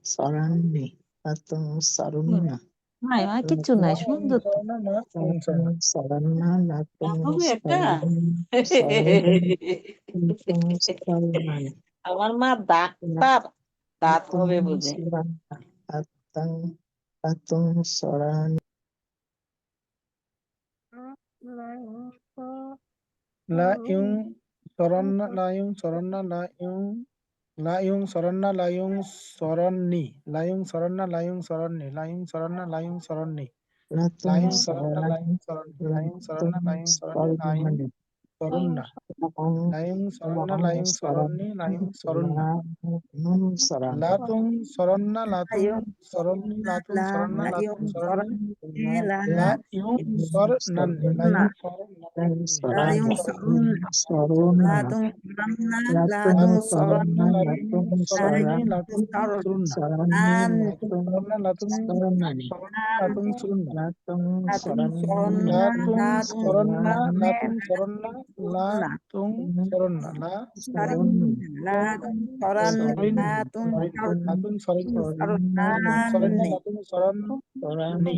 Speaker 5: sarani latung sarunna
Speaker 4: নাই আর কিচ্ছু নাই,
Speaker 3: না উম
Speaker 4: সুন্দর তো।
Speaker 3: সরন্না না উম সরন্না
Speaker 5: latung saranna latung
Speaker 4: হবে একটা
Speaker 5: sarunna
Speaker 4: আমার মা ডাক্তার, দাঁত হবে
Speaker 5: latung
Speaker 4: বোঝে।
Speaker 5: saranna latung sarani
Speaker 3: লা ইউং সরন্না লা ইউং সরন্না লা ইউং লা ইউং সরন্না লা ইউং সরন্নি লা ইউং সরন্না লা ইউং সরন্নি লা ইউং সরন্না লা ইউং সরন্নি লা
Speaker 5: latung
Speaker 3: ইউং সরন্না লা ইউং সরন্নি লা ইউং সরন্না লা ইউং সরন্নি লা ইউং সরন্না লা ইউং সরন্না লা ইউং সরন্নি লা ইউং সরন্না লা তুং সরন্না লা তুং সরন্নি লা তুং সরন্না লা তুং সরন্নি লা ইউং সরন্নানি লা ইউং সরন্নানি লা ইউং সরন্নানি
Speaker 6: لا تنصرن لا
Speaker 3: লা
Speaker 6: تنصرن
Speaker 3: তুনসরন্না লা তুং সরন্নি লা তুং সুরুন্না লা তুং সরন্না লা তুং সরন্নি লা তুং সুরুন্না লা তুং সরন্না লা তুং সরন্না লা তুং সরন্না লা
Speaker 6: لا تنصرن
Speaker 3: সরিন
Speaker 6: لا تنصرن
Speaker 3: লা তুং সরিন লা তুং সরন্না লা তুং সরন্নি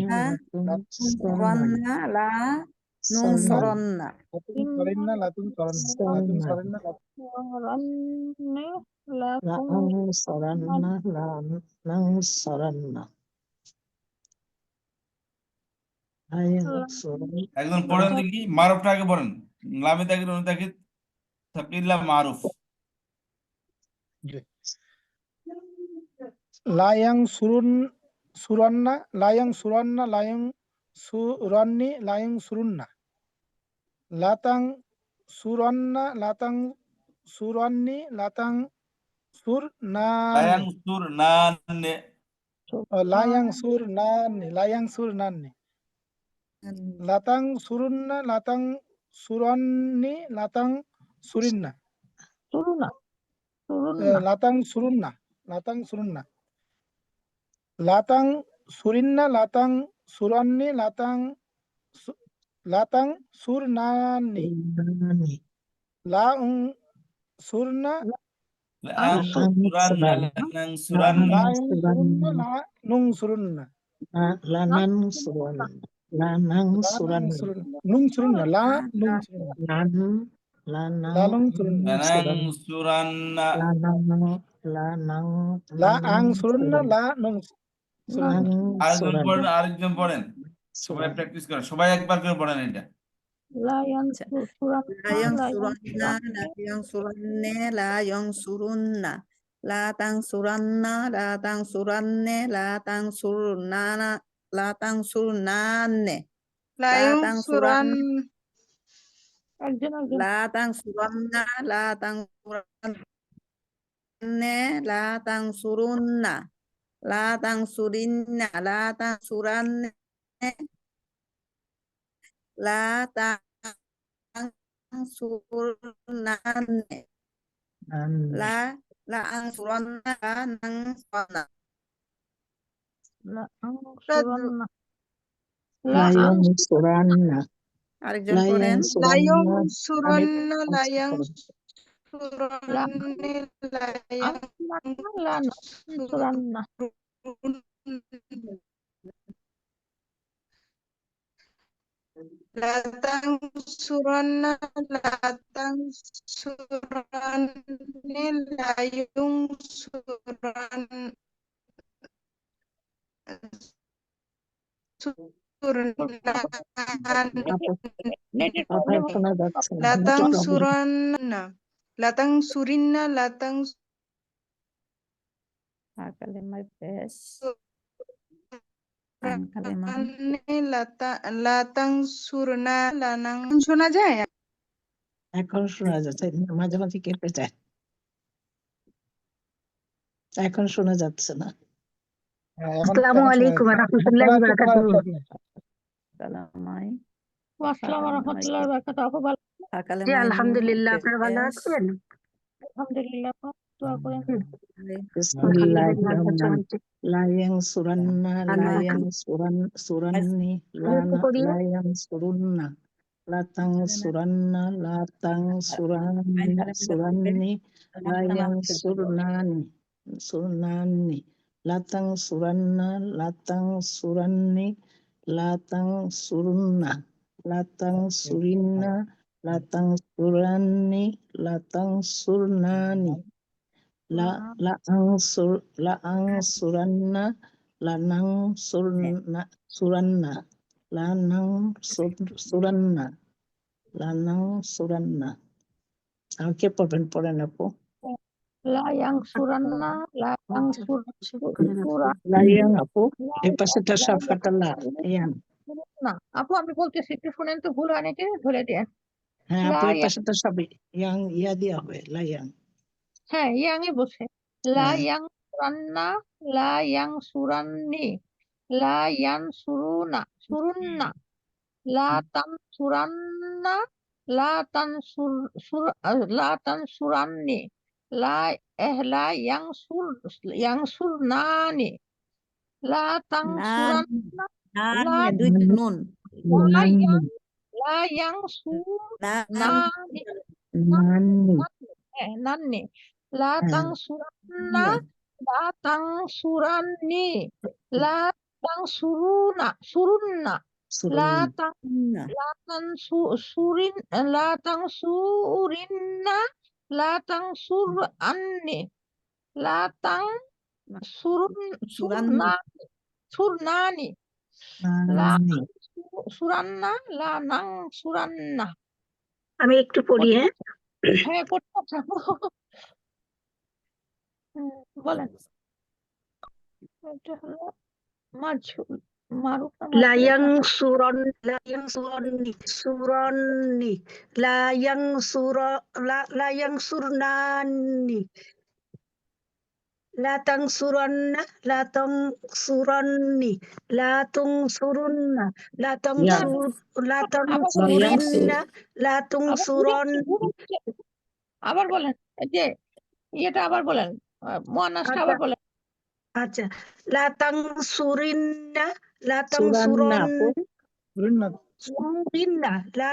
Speaker 3: লা
Speaker 6: تنصرن لا ننصرن
Speaker 3: তুং সরিন্না লা তুং সরন্না লা তুং সরিন্না লা
Speaker 5: latung saranna latung saranna
Speaker 1: একজন পড়েন দেখি, মারুফটা আগে পড়েন। লামে তাকিদ অনু তাকিদ তাকিল্লা মারুফ।
Speaker 3: লায়াং সুরুন সুরান্না লায়াং সুরান্না লায়াং সুরান্নি লায়াং সুরুন্না লাতাং সুরান্না লাতাং সুরান্নি লাতাং
Speaker 1: লায়াং
Speaker 3: সুরনানি
Speaker 1: সুর নানে,
Speaker 3: লায়াং সুরনানি লায়াং সুরনানি লাতাং সুরুন্না লাতাং সুরান্নি লাতাং সুরিন্না লাতাং সুরুন্না লাতাং সুরুন্না লাতাং সুরিন্না লাতাং সুরান্নি লাতাং সুরনানি লাং সুরনা
Speaker 1: লাং সুরান্না লাং সুরান্না,
Speaker 3: লাং সুরুন্না লা নুং সুরুন্না
Speaker 5: lanang suranna lanang
Speaker 3: লা
Speaker 5: suranna
Speaker 3: নুং সুরুন্না লা নুং সুরুন্না লা নুং সুরুন্না
Speaker 1: লাং সুরান্না,
Speaker 3: লা আং সুরুন্না লা নুং সুরুন্না
Speaker 1: আরেকজন পড়েন, আরেকজন পড়েন। সবাই প্র্যাকটিস করেন, সবাই একবার করে পড়েন এটা।
Speaker 6: لا ينصرن لا ينصرن لا ينصرن لا تنصرن لا تنصرن لا تنصرن لا تنصرن
Speaker 7: لا
Speaker 6: لا
Speaker 7: ينصرن
Speaker 2: একজন একজন
Speaker 6: লা তানসুরান্না লা তানসুরান্নে লা তানসুরুন্না লা তানসুরিন্না লা তানসুরান্নে লা তানসুরনান্নে লা লা আনসুরান্না লা নানসুরান্না
Speaker 2: লা
Speaker 7: Rajul.
Speaker 2: আনসুরান্না
Speaker 5: لا
Speaker 2: লা
Speaker 5: ينصرن
Speaker 6: আরেকজন
Speaker 5: لا
Speaker 6: পড়েন
Speaker 7: La
Speaker 5: ينصرن
Speaker 7: yansuranna la
Speaker 2: লা
Speaker 7: yansuranne la
Speaker 2: আনসুরান্না লা আনসুরান্না
Speaker 7: La tansuranna la tansuranne la yunsuran
Speaker 2: নেটের
Speaker 5: কথা
Speaker 2: প্রবলেম
Speaker 5: শোনা যাচ্ছে না,
Speaker 7: La
Speaker 5: নেটে problem.
Speaker 7: tansuranna la tansurinna la
Speaker 6: কালেমার পেশ আইন কালেমা
Speaker 7: tansuranne la tansurna la nang শোনা যায়
Speaker 5: এখন শোনা যাচ্ছে, মাঝে মাঝে কেটে যায়, এখন শোনা যাচ্ছে না।
Speaker 3: আসসালামু আলাইকুম ওয়া রাহমাতুল্লাহি ওয়া বারাকাতুহু।
Speaker 6: কালামাই
Speaker 2: আসসালামু রাহমাতুল্লাহি ওয়া বারাকাতুহু আপু ভালো
Speaker 7: জি
Speaker 6: কালেমাই
Speaker 7: আলহামদুলিল্লাহ আপনারা ভালো আছেন
Speaker 2: আলহামদুলিল্লাহ আপু দোয়া করেন
Speaker 5: বিসমিল্লাহির রহমানির রহিম। লা ইয়ানসুরান্না লা ইয়ানসুরান্নি লা ইয়ানসুরুন্না লা তানসুরান্না লা তানসুরান্নি লা ইয়ানসুরনানি লা তানসুরান্না লা তানসুরান্নি লা তানসুরুন্না লা তানসুরিন্না লা তানসুরান্নি লা তানসুরনানি লা আনসুরান্না লা নানসুরান্না লা নানসুরান্না লা নানসুরান্না। আর কে পড়বেন? পড়েন আপু।
Speaker 2: লা ইয়ানসুরান্না লা ইয়ানসুরা
Speaker 5: লাইয়াং আপু, এই পাশেটা
Speaker 2: লা
Speaker 5: সাফাটা লা ইয়াং।
Speaker 2: না আপু আমি বলতেছি একটু শুনেন তো ভুল হয় নাকি ধরে দেন
Speaker 5: হ্যাঁ আপু,
Speaker 2: লা
Speaker 5: এই পাশেটা সব ইয়াং, ইয়া দিয়া হবে লাইয়াং।
Speaker 2: হ্যাঁ ইয়াংই বসে লা
Speaker 5: হ্যাঁ
Speaker 2: ইয়ানসুরান্না লা ইয়ানসুরান্নি লা ইয়ানসুরুনা সুরুন্না লা তানসুরান্না লা তানসুর লা তানসুরান্নি লা ইয়ানসুরনানি লা তানসুরান্না লা
Speaker 6: দুইটা নুন
Speaker 2: লা
Speaker 5: নান্নি
Speaker 2: ইয়ানসুরনানি
Speaker 5: নান্নি
Speaker 2: নান্নি লা
Speaker 5: হ্যাঁ
Speaker 2: তানসুরান্না লা তানসুরান্নি লা সুরুন্না লা
Speaker 5: সুরুন্না
Speaker 2: লা তানসুরিন্না লা তানসুরআন্নি লা তানসুরনানি লা
Speaker 5: নান্নি।
Speaker 2: সুরান্না লা নানসুরান্না
Speaker 7: আমি একটু পড়ি হ্যাঁ
Speaker 2: হ্যাঁ পড়তে থাকো বলেন এটা হলো মাজহুল মারুফ না
Speaker 7: لا
Speaker 2: মাজহুল
Speaker 7: ينصرن لا ينصرني سرني لا ينصرناني لا تنصرن لا تنصرني لا تنصرن لا
Speaker 5: ইয়া
Speaker 7: تنصر لا
Speaker 5: লাইয়াং
Speaker 7: تنصرن لا
Speaker 2: আবার
Speaker 7: تنصرن
Speaker 2: আবার বলেন এই যে এটা আবার বলেন মুয়ান্নাসটা আবার বলেন
Speaker 7: আচ্ছা لا تنصرن لا
Speaker 5: সুরান্না আপু,
Speaker 7: تنصرن Surinna, la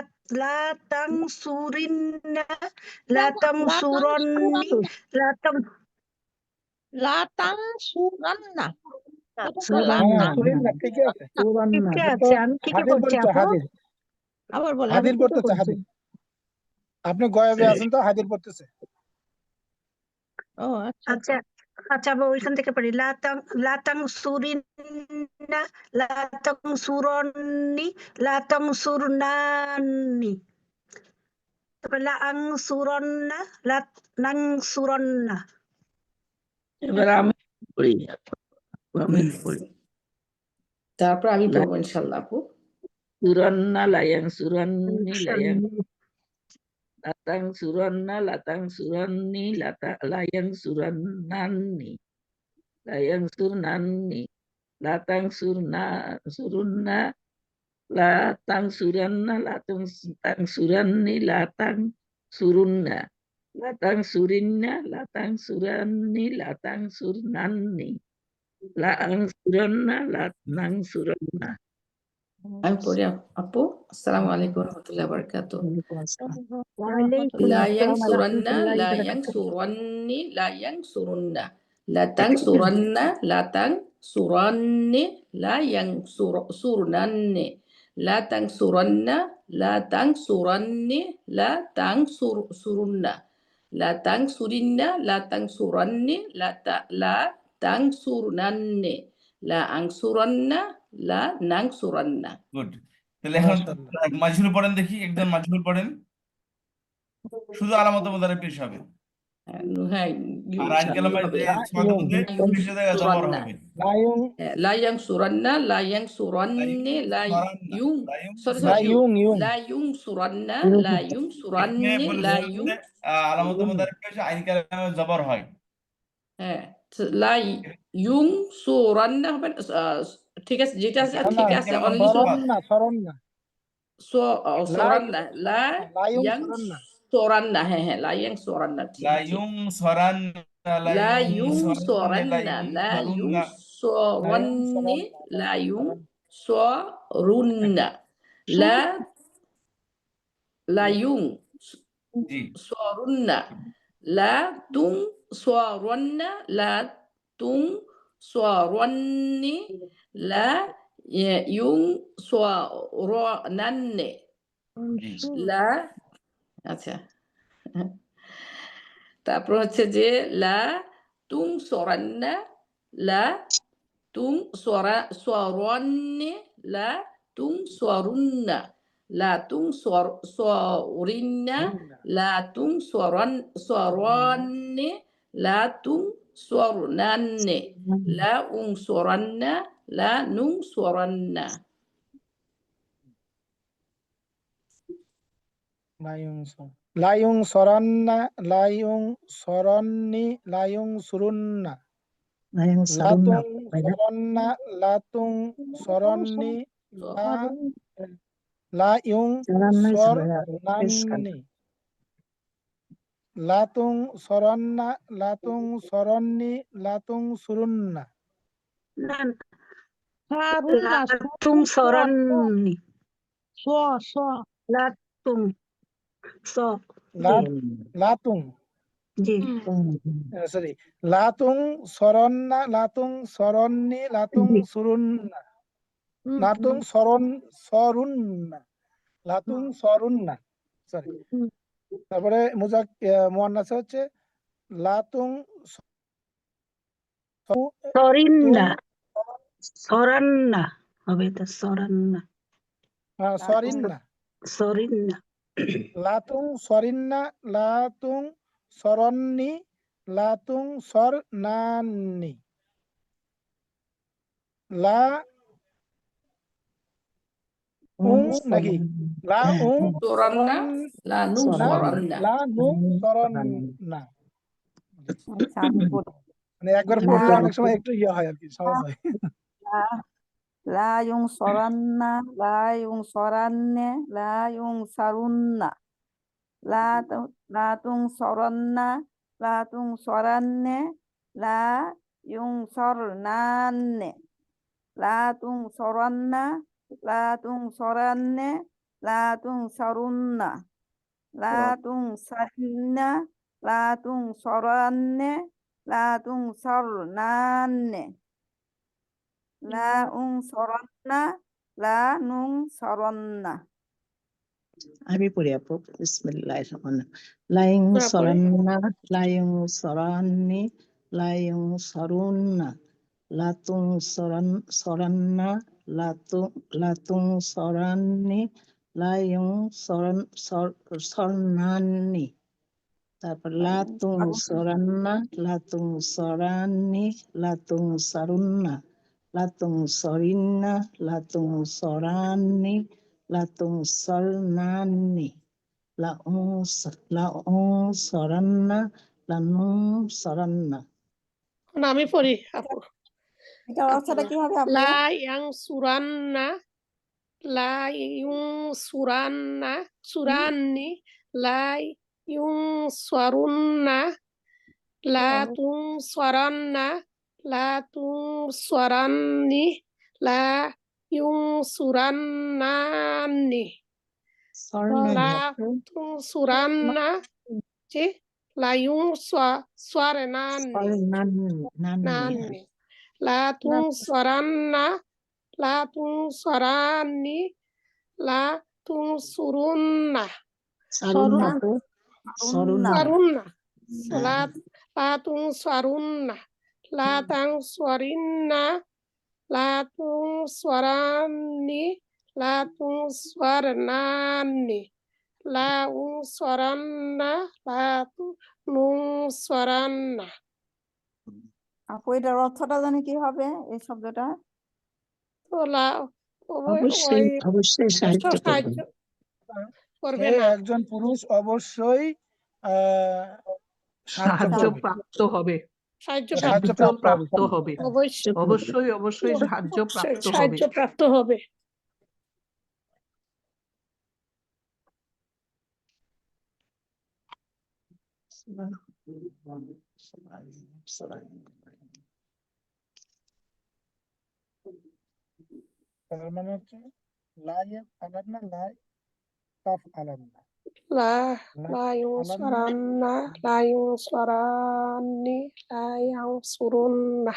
Speaker 7: tangsurinna, la tangsuronni, la tang
Speaker 2: লা তানসুরান্না
Speaker 5: সুরান্না
Speaker 3: সুরিন্না ঠিকই আছে।
Speaker 5: সুরান্না
Speaker 7: ঠিক
Speaker 3: তো
Speaker 7: আছে আমি ঠিকই
Speaker 3: হাদির
Speaker 7: বলছি
Speaker 3: পড়ছে,
Speaker 7: আপু
Speaker 3: হাদির
Speaker 2: আবার বলেন
Speaker 3: হাদির পড়তেছে, হাদির। আপনি গয়াবে আছেন তো, হাদির পড়তেছে।
Speaker 2: ও আচ্ছা
Speaker 7: আচ্ছা আচ্ছা আবার ওইখান থেকে পড়ি লা তাংসুরিন্না লা তাংসুরন্নি লা তাংসুরনানি তারপর লা আংসুরন্না লা নাংসুরন্না
Speaker 8: এবার আমি পড়ি, আমি পড়ি।
Speaker 9: তারপর আমি পড়বো ইনশাল্লাহ আপু।
Speaker 8: সুরান্না লায়াং সুরান্নি লায়াং লাতাং সুরান্না লাতাং সুরান্নি লায়াং সুরান্নান্নি লায়াং সুরনান্নি লাতাং সুরুন্না লাতাং সুরান্না লাতাং সুরান্নি লাতাং সুরুন্না লাতাং সুরিন্না লাতাং সুরান্নি লাতাং সুরনান্নি লাং সুরান্না লাতাং সুরান্না।
Speaker 9: আমি পড়ি আপু। আসসালামু আলাইকুম রহমতুল্লাহ বারাকাতুহ।
Speaker 5: ওয়ালাইকুম
Speaker 9: লা
Speaker 5: আসসালাম ওয়া
Speaker 9: ইয়ানসুরান্না
Speaker 5: রাহমাতুল্লাহি
Speaker 9: লা
Speaker 5: ওয়া বারাকাতুহু।
Speaker 9: ইয়ানসুরান্নি লা ইয়ানসুরুন্না লা তানসুরান্না লা তানসুরান্নি লা ইয়ানসুরনান্নি লা তানসুরান্না লা তানসুরান্নি লা তানসুরুন্না লা তানসুরিন্না লা তানসুরান্নি লা তানসুরনান্নি লা আনসুরান্না লা নানসুরান্না।
Speaker 1: গুড। তাহলে এখন
Speaker 3: মাশাআল্লাহ।
Speaker 1: মাজহুর পড়েন দেখি, একজন মাজহুর পড়েন, শুধু আলামত মুদারে পেশ হবে।
Speaker 9: হ্যাঁ,
Speaker 1: আর আইন কালামে যে ছদের মধ্যে
Speaker 3: লাইং
Speaker 1: পেশ হয়ে যাবে, জবর
Speaker 9: সুরান্না
Speaker 1: হবে।
Speaker 3: লাইং
Speaker 9: লা ইয়ানসুরান্না লা ইয়ানসুরান্নি লা
Speaker 1: সরান্না,
Speaker 9: ইউং সরি
Speaker 3: লা
Speaker 9: সরি
Speaker 3: ইউং
Speaker 9: লা ইউনসুরান্না লা
Speaker 1: এখানে
Speaker 9: ইউনসুরান্নি লা
Speaker 1: বলেছিলাম
Speaker 9: ইউং
Speaker 1: যে আলামত মুদারে পেশ আইন কালামে জবর হয়।
Speaker 9: হ্যাঁ লা ইউনসুরান্না হবে না, ঠিক আছে, যেটা আছে
Speaker 3: না
Speaker 9: ঠিক
Speaker 1: আইন
Speaker 9: আছে,
Speaker 1: কালামে
Speaker 9: অনলি
Speaker 3: সরন্না সরন্না লা
Speaker 9: সুরান্না লা
Speaker 3: লা ইউং
Speaker 9: ইয়াং
Speaker 3: সরন্না
Speaker 9: সুরান্না, হ্যাঁ হ্যাঁ লা ইয়াং সুরান্না ঠিক
Speaker 1: লা
Speaker 9: ঠিক
Speaker 1: ইউং সরান্না লা
Speaker 9: লা
Speaker 1: ইউং
Speaker 9: ইউং
Speaker 1: সরান্না লা
Speaker 9: সুরান্না
Speaker 1: ইউং
Speaker 9: লা ইউং
Speaker 1: সরান্না
Speaker 9: সুরান্নি লা ইউং সুরুন্না লা লা ইউং
Speaker 1: জি
Speaker 9: সুরুন্না লা তুং সুরুন্না লা তুং সুরুন্নি লা ইউং সুরনান্নি
Speaker 1: জি
Speaker 9: লা, আচ্ছা, তারপর হচ্ছে যে লা তুং সরান্না লা তুং সরান্নি লা তুং সরুন্না লা তুং সরিন্না লা তুং সরান্নি লা তুং সরনান্নি লা উং সরান্না লা নুং সরান্না।
Speaker 3: লাইং সরান্না লাইং সরন্নি লাইং সুরুন্না
Speaker 5: লাইং সুরুন্না
Speaker 3: লাতুং সরন্না লাতুং সরন্নি লাইং
Speaker 5: সারান্নাই
Speaker 3: সর
Speaker 5: সারা পেশ কর।
Speaker 3: নান্নি লাতুং সরন্না লাতুং সরন্নি লাতুং সুরুন্না
Speaker 2: সারুন্না
Speaker 5: লাতুং সরান্নি
Speaker 2: স স
Speaker 5: লাতুং স
Speaker 3: লাতুং
Speaker 5: জি
Speaker 3: সরি লাতুং সরন্না লাতুং সরন্নি লাতুং সুরুন্না লাতুং সরুন্না লাতুং সরুন্না সরি। তারপরে মুয়ান্নাস হচ্ছে লাতুং
Speaker 5: সরিন্না সরান্না হবে তো সরান্না
Speaker 3: সরিন্না
Speaker 5: সরিন্না
Speaker 3: লাতুং সরিন্না লাতুং সরন্নি লাতুং সরনান্নি লা উং নাকি লা উং
Speaker 9: সরান্না লা নুং সরান্না
Speaker 3: লা নুং সরন্না।
Speaker 6: আচ্ছা, আমি পড়ি।
Speaker 3: মানে একবার পড়লে অনেক সময় একটু ইয়ে হয় আর কি, সহজ হয়।
Speaker 6: লা ইউং সরান্না লা ইউং সরান্নে লা ইউং সারুন্না লা তুং সরান্না লা তুং সরান্নে লা ইউং সরনান্নে লা তুং সরান্না লা তুং সরান্নে লা তুং সরুন্না লা তুং সারিন্না লা তুং সরান্নে লা তুং সরনান্নে লা উং সরন্না লা নুং সরন্না।
Speaker 5: আমি পড়ি আপু বিসমিল্লাহির রহমানির রহিম লাইং সরান্না লাইং সরান্নি লাইং সরুন্না লাতুং সরান্না লাতুং সরান্নি লাইং সরনান্নি তারপর লাতুং সরান্না লাতুং সরান্নি লাতুং সরুন্না লাতুং সরিন্না লাতুং সরান্নি লাতুং সরনান্নি লাউনসরান্না লানুনসরান্না।
Speaker 10: না, আমি পড়ি আপু।
Speaker 6: এটার অর্থটা কি হবে আপু?
Speaker 10: লা ইয়ানসুরান্না লা ইউনসুরান্না সুরান্নি লা ইউনসরুন্না লা তুনসরান্না লা তুনসরান্নি লা ইউনসুরান্নানি লা তুনসুরান্না জি লা ইউনসরান্নানি লা তুনসরান্না লা তুনসরান্নি লা তুনসুরুন্না
Speaker 5: সারুন্না তো সরুন্না
Speaker 10: সারুন্না লা লা তুনসরুন্না লা তানসরিন্না লা তুনসরান্নি লা তুনসরনান্নি লা উনসরান্না লা তুনসরান্না।
Speaker 6: আপু এটার অর্থটা জানি কি হবে এই শব্দটা?
Speaker 10: তো লা
Speaker 5: অবশ্যই অবশ্যই সাহায্য করবে।
Speaker 10: সাহায্য করবে
Speaker 3: সে
Speaker 10: না,
Speaker 3: একজন পুরুষ অবশ্যই সাহায্য
Speaker 8: সাহায্য
Speaker 3: করবে,
Speaker 8: প্রাপ্ত হবে,
Speaker 10: সাহায্য
Speaker 3: সাহায্য
Speaker 10: প্রাপ্ত
Speaker 3: প্রাপ্ত হবে।
Speaker 8: প্রাপ্ত হবে,
Speaker 10: অবশ্যই
Speaker 8: অবশ্যই অবশ্যই সাহায্য প্রাপ্ত হবে।
Speaker 10: সাহায্য প্রাপ্ত হবে।
Speaker 3: তার মানে হচ্ছে লাইন আলান্না লাই কাফ আলান্না
Speaker 10: লা
Speaker 3: লা
Speaker 10: লা
Speaker 3: আলান্না
Speaker 10: ইউনসরান্না লা ইউনসরান্নি লা ইয়ানসুরুন্না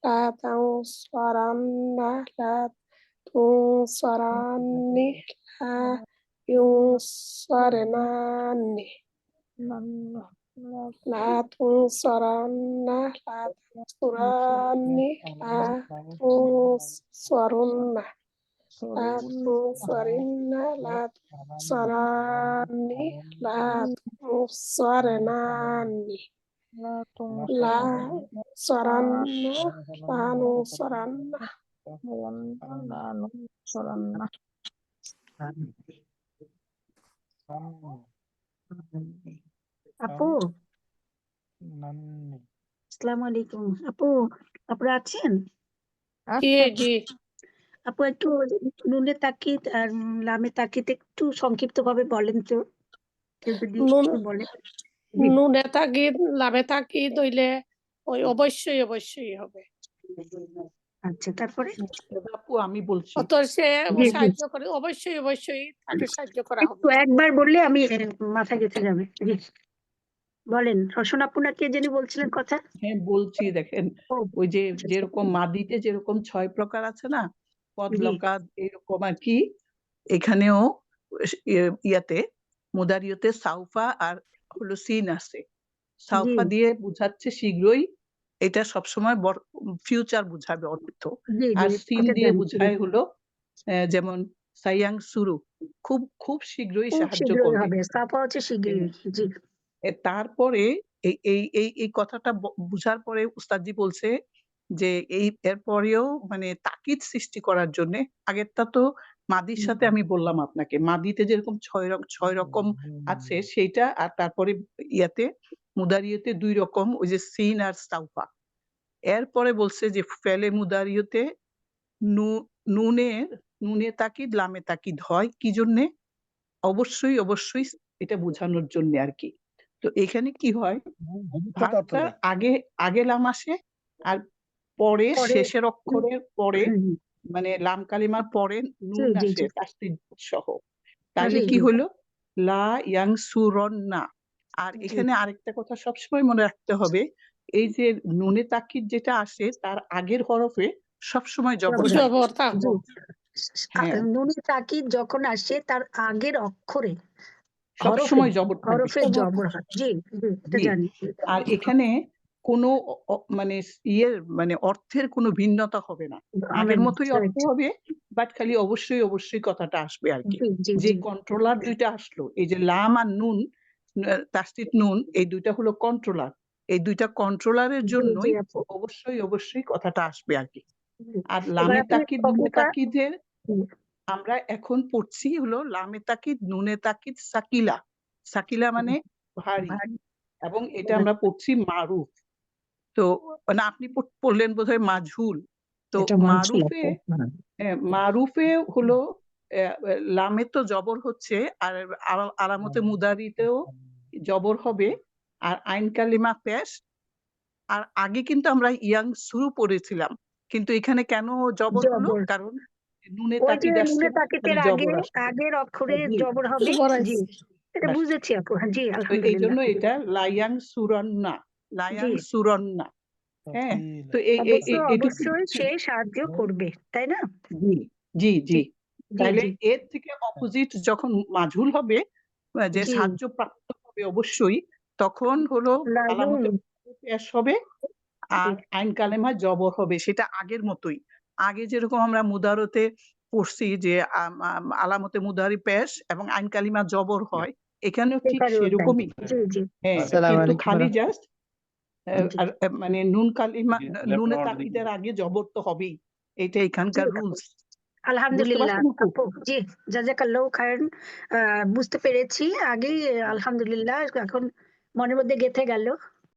Speaker 10: লা তানসরান্না লা তুনসরান্নি লা ইউনসরনান্নি লা তুনসরান্না লা তানসুরান্নি লা তুনসরুন্না লা তুনসরিন্না লা tunsarani la tunsaranani la saranna la nusaranna
Speaker 5: আপু
Speaker 3: নান্নি
Speaker 5: আসসালামু আলাইকুম। আপু আপনারা আছেন?
Speaker 10: জি জি
Speaker 5: আপু একটু নুনে তাকিদ আর লামে তাকিদ একটু সংক্ষিপ্ত ভাবে বলেন তো, কেউ যদি
Speaker 10: নুন
Speaker 5: একটু বলে। জি।
Speaker 10: নুনে তাকিদ লাভে তাকিদ হইলে ওই অবশ্যই অবশ্যই হবে।
Speaker 5: আচ্ছা তারপরে
Speaker 8: আপু আমি বলছি,
Speaker 10: অত সে
Speaker 5: জি, জি।
Speaker 10: সাহায্য করে অবশ্যই অবশ্যই তাকে সাহায্য করা হবে।
Speaker 5: একটু একবার বললে আমি মাথা গেঁথে যাবে। জি বলেন, রসন আপু না কে জানি বলছিলেন কথা?
Speaker 8: হ্যাঁ বলছি, দেখেন
Speaker 5: ও,
Speaker 8: ওই যে যেরকম মাদিতে যেরকম 6 প্রকার আছে না, পদ
Speaker 5: জি
Speaker 8: লকাদ এরকম আর কি, এখানেও ইয়াতে মুদারিয়তে সাউফা আর হলো সিন আছে।
Speaker 5: জি
Speaker 8: সাউফা দিয়ে বুঝাচ্ছে শীঘ্রই, এটা সবসময় ফিউচার বুঝাবে অর্থ।
Speaker 5: জি
Speaker 8: আর
Speaker 5: জি
Speaker 8: সিন
Speaker 5: ওটা
Speaker 8: দিয়ে
Speaker 5: জানি। জি,
Speaker 8: বুঝায় হলো যেমন সাইয়াং সুরু, খুব খুব শীঘ্রই
Speaker 5: খুব
Speaker 8: সাহায্য
Speaker 5: শীঘ্রই
Speaker 8: করবে।
Speaker 5: হবে, সাফা হচ্ছে শীঘ্রই। জি
Speaker 8: তারপরে এই এই এই এই কথাটা বুঝার পরে উস্তাদজি বলছে যে এরপরেও মানে তাকিদ সৃষ্টি করার জন্য, আগেরটা তো মাদির সাথে আমি বললাম আপনাকে, মাদিতে যেরকম 6 রকম আছে সেইটা, আর তারপরে ইয়াতে মুদারিয়তে 2 রকম, ওই যে সিন আর সাউফা। এরপরে বলছে যে ফেলে মুদারিয়তে নুনে তাকিদ লামে তাকিদ হয় কি জন্যে? অবশ্যই অবশ্যই এটা বোঝানোর জন্য আর কি। তো এখানে কি হয়,
Speaker 3: ভবিষ্যৎ
Speaker 8: ভার্বটা
Speaker 3: অর্থটা
Speaker 8: আগে লাম আসে, আর পরে
Speaker 5: পরে
Speaker 8: শেষের অক্ষরের পরে
Speaker 5: হুম,
Speaker 8: মানে লাম কালিমার পরে
Speaker 5: জি
Speaker 8: নুন
Speaker 5: জি
Speaker 8: আসে
Speaker 5: জি
Speaker 8: তাসদিদ সহ, তাহলে
Speaker 5: জি
Speaker 8: কি
Speaker 5: জি
Speaker 8: হলো লা ইয়ানসুরান্না। আর
Speaker 5: জি
Speaker 8: এখানে আরেকটা কথা সবসময় মনে রাখতে হবে, এই যে নুনে তাকিদ যেটা আসে তার আগের হরফে সবসময় জবর
Speaker 5: জবর
Speaker 8: থাকবে।
Speaker 10: জবর থাকবো।
Speaker 5: জি
Speaker 8: হ্যাঁ
Speaker 5: নুনে তাকিদ যখন আসে তার আগের অক্ষরে হরফে
Speaker 8: সবসময় জবর থাকবে।
Speaker 5: হরফে জবর হয়। জি জি এটা
Speaker 8: জি,
Speaker 5: জানি।
Speaker 8: আর এখানে কোনো মানে মানে অর্থের কোনো ভিন্নতা হবে না,
Speaker 5: হবে
Speaker 8: আগের
Speaker 5: না,
Speaker 8: মতোই অর্থ
Speaker 5: right.
Speaker 8: হবে, বাট খালি অবশ্যই অবশ্যই কথাটা আসবে আর কি।
Speaker 5: জি জি
Speaker 8: যে
Speaker 5: জি
Speaker 8: কন্ট্রোলার দুইটা আসলো, এই যে লাম আর নুন, তাসদিদ নুন, এই দুইটা হলো কন্ট্রোলার, এই দুইটা কন্ট্রোলারের
Speaker 5: জি জি
Speaker 8: জন্যই
Speaker 5: আপু।
Speaker 8: অবশ্যই অবশ্যই কথাটা আসবে আর কি।
Speaker 5: জি।
Speaker 8: আর
Speaker 5: এবার
Speaker 8: লামে
Speaker 5: আপনি
Speaker 8: তাকিদ নুনে
Speaker 5: কখনকার
Speaker 8: তাকিদের আমরা এখন পড়ছি হলো লামে তাকিদ নুনে তাকিদ সাকিলা। সাকিলা মানে ভারী, এবং এটা আমরা পড়ছি মারুফ। তো মানে আপনি পড়লেন বোধহয় মাজহুল। তো মারুফে মারুফে হলো লামে তো জবর হচ্ছে, আর আলামতে মুদারিতেও জবর হবে, আর আইন কালিমা পেশ। আর আগে কিন্তু আমরা ইয়াং শুরু পড়েছিলাম, কিন্তু এখানে কেন জবর হলো?
Speaker 5: জবর
Speaker 8: কারণ নুনে
Speaker 5: ওই যে
Speaker 8: তাকিদ আসছে,
Speaker 5: নুনে তাকিতের
Speaker 8: এখানে
Speaker 5: আগে
Speaker 8: জবর আসছে।
Speaker 5: আগের অক্ষরে
Speaker 8: জি,
Speaker 5: জবর হবে।
Speaker 10: জবর
Speaker 5: জি,
Speaker 10: আইছে।
Speaker 5: এটা
Speaker 8: আসছে।
Speaker 5: বুঝেছি আপু। হ্যাঁ, জি
Speaker 8: তো এই
Speaker 5: আলহামদুলিল্লাহ।
Speaker 8: জন্য এটা লায়াং সুরন্না, লায়াং
Speaker 5: জি,
Speaker 8: সুরন্না। হ্যাঁ,
Speaker 3: তাকিল
Speaker 8: তো
Speaker 5: অবশ্যই
Speaker 8: এটুকু
Speaker 5: অবশ্যই সে সাহায্য করবে, তাই না?
Speaker 8: জি জি জি।
Speaker 5: জি জি
Speaker 8: তাহলে
Speaker 5: জি
Speaker 8: এর থেকে অপোজিট যখন মাজহুল হবে, যে
Speaker 5: জি
Speaker 8: সাহায্য প্রাপ্ত হবে অবশ্যই, তখন হলো
Speaker 5: লায়ুং।
Speaker 8: আলামতে পেশ হবে,
Speaker 5: জি
Speaker 8: আর আইন কালেমা জবর হবে, সেটা আগের মতোই। আগে যেরকম আমরা মুদারতে পড়ছি যে আলামতে মুদারি পেশ এবং আইন কালিমা জবর হয়, এখানেও ঠিক
Speaker 5: এখানেও তাই।
Speaker 8: সেরকমই।
Speaker 5: জি জি
Speaker 8: হ্যাঁ, কিন্তু খালি জাস্ট মানে নুন কালিমা, নুনে তাকিদের আগে জবর তো হবেই, এটা
Speaker 5: জি
Speaker 8: এখানকার
Speaker 5: আপু।
Speaker 8: রুলস। বুঝতে
Speaker 5: আলহামদুলিল্লাহ
Speaker 8: পারছেন আপু?
Speaker 5: আপু। জি জাযাকাল্লাহু খায়রান। বুঝতে পেরেছি আগেই, আলহামদুলিল্লাহ এখন মনের মধ্যে গেঁথে গেল।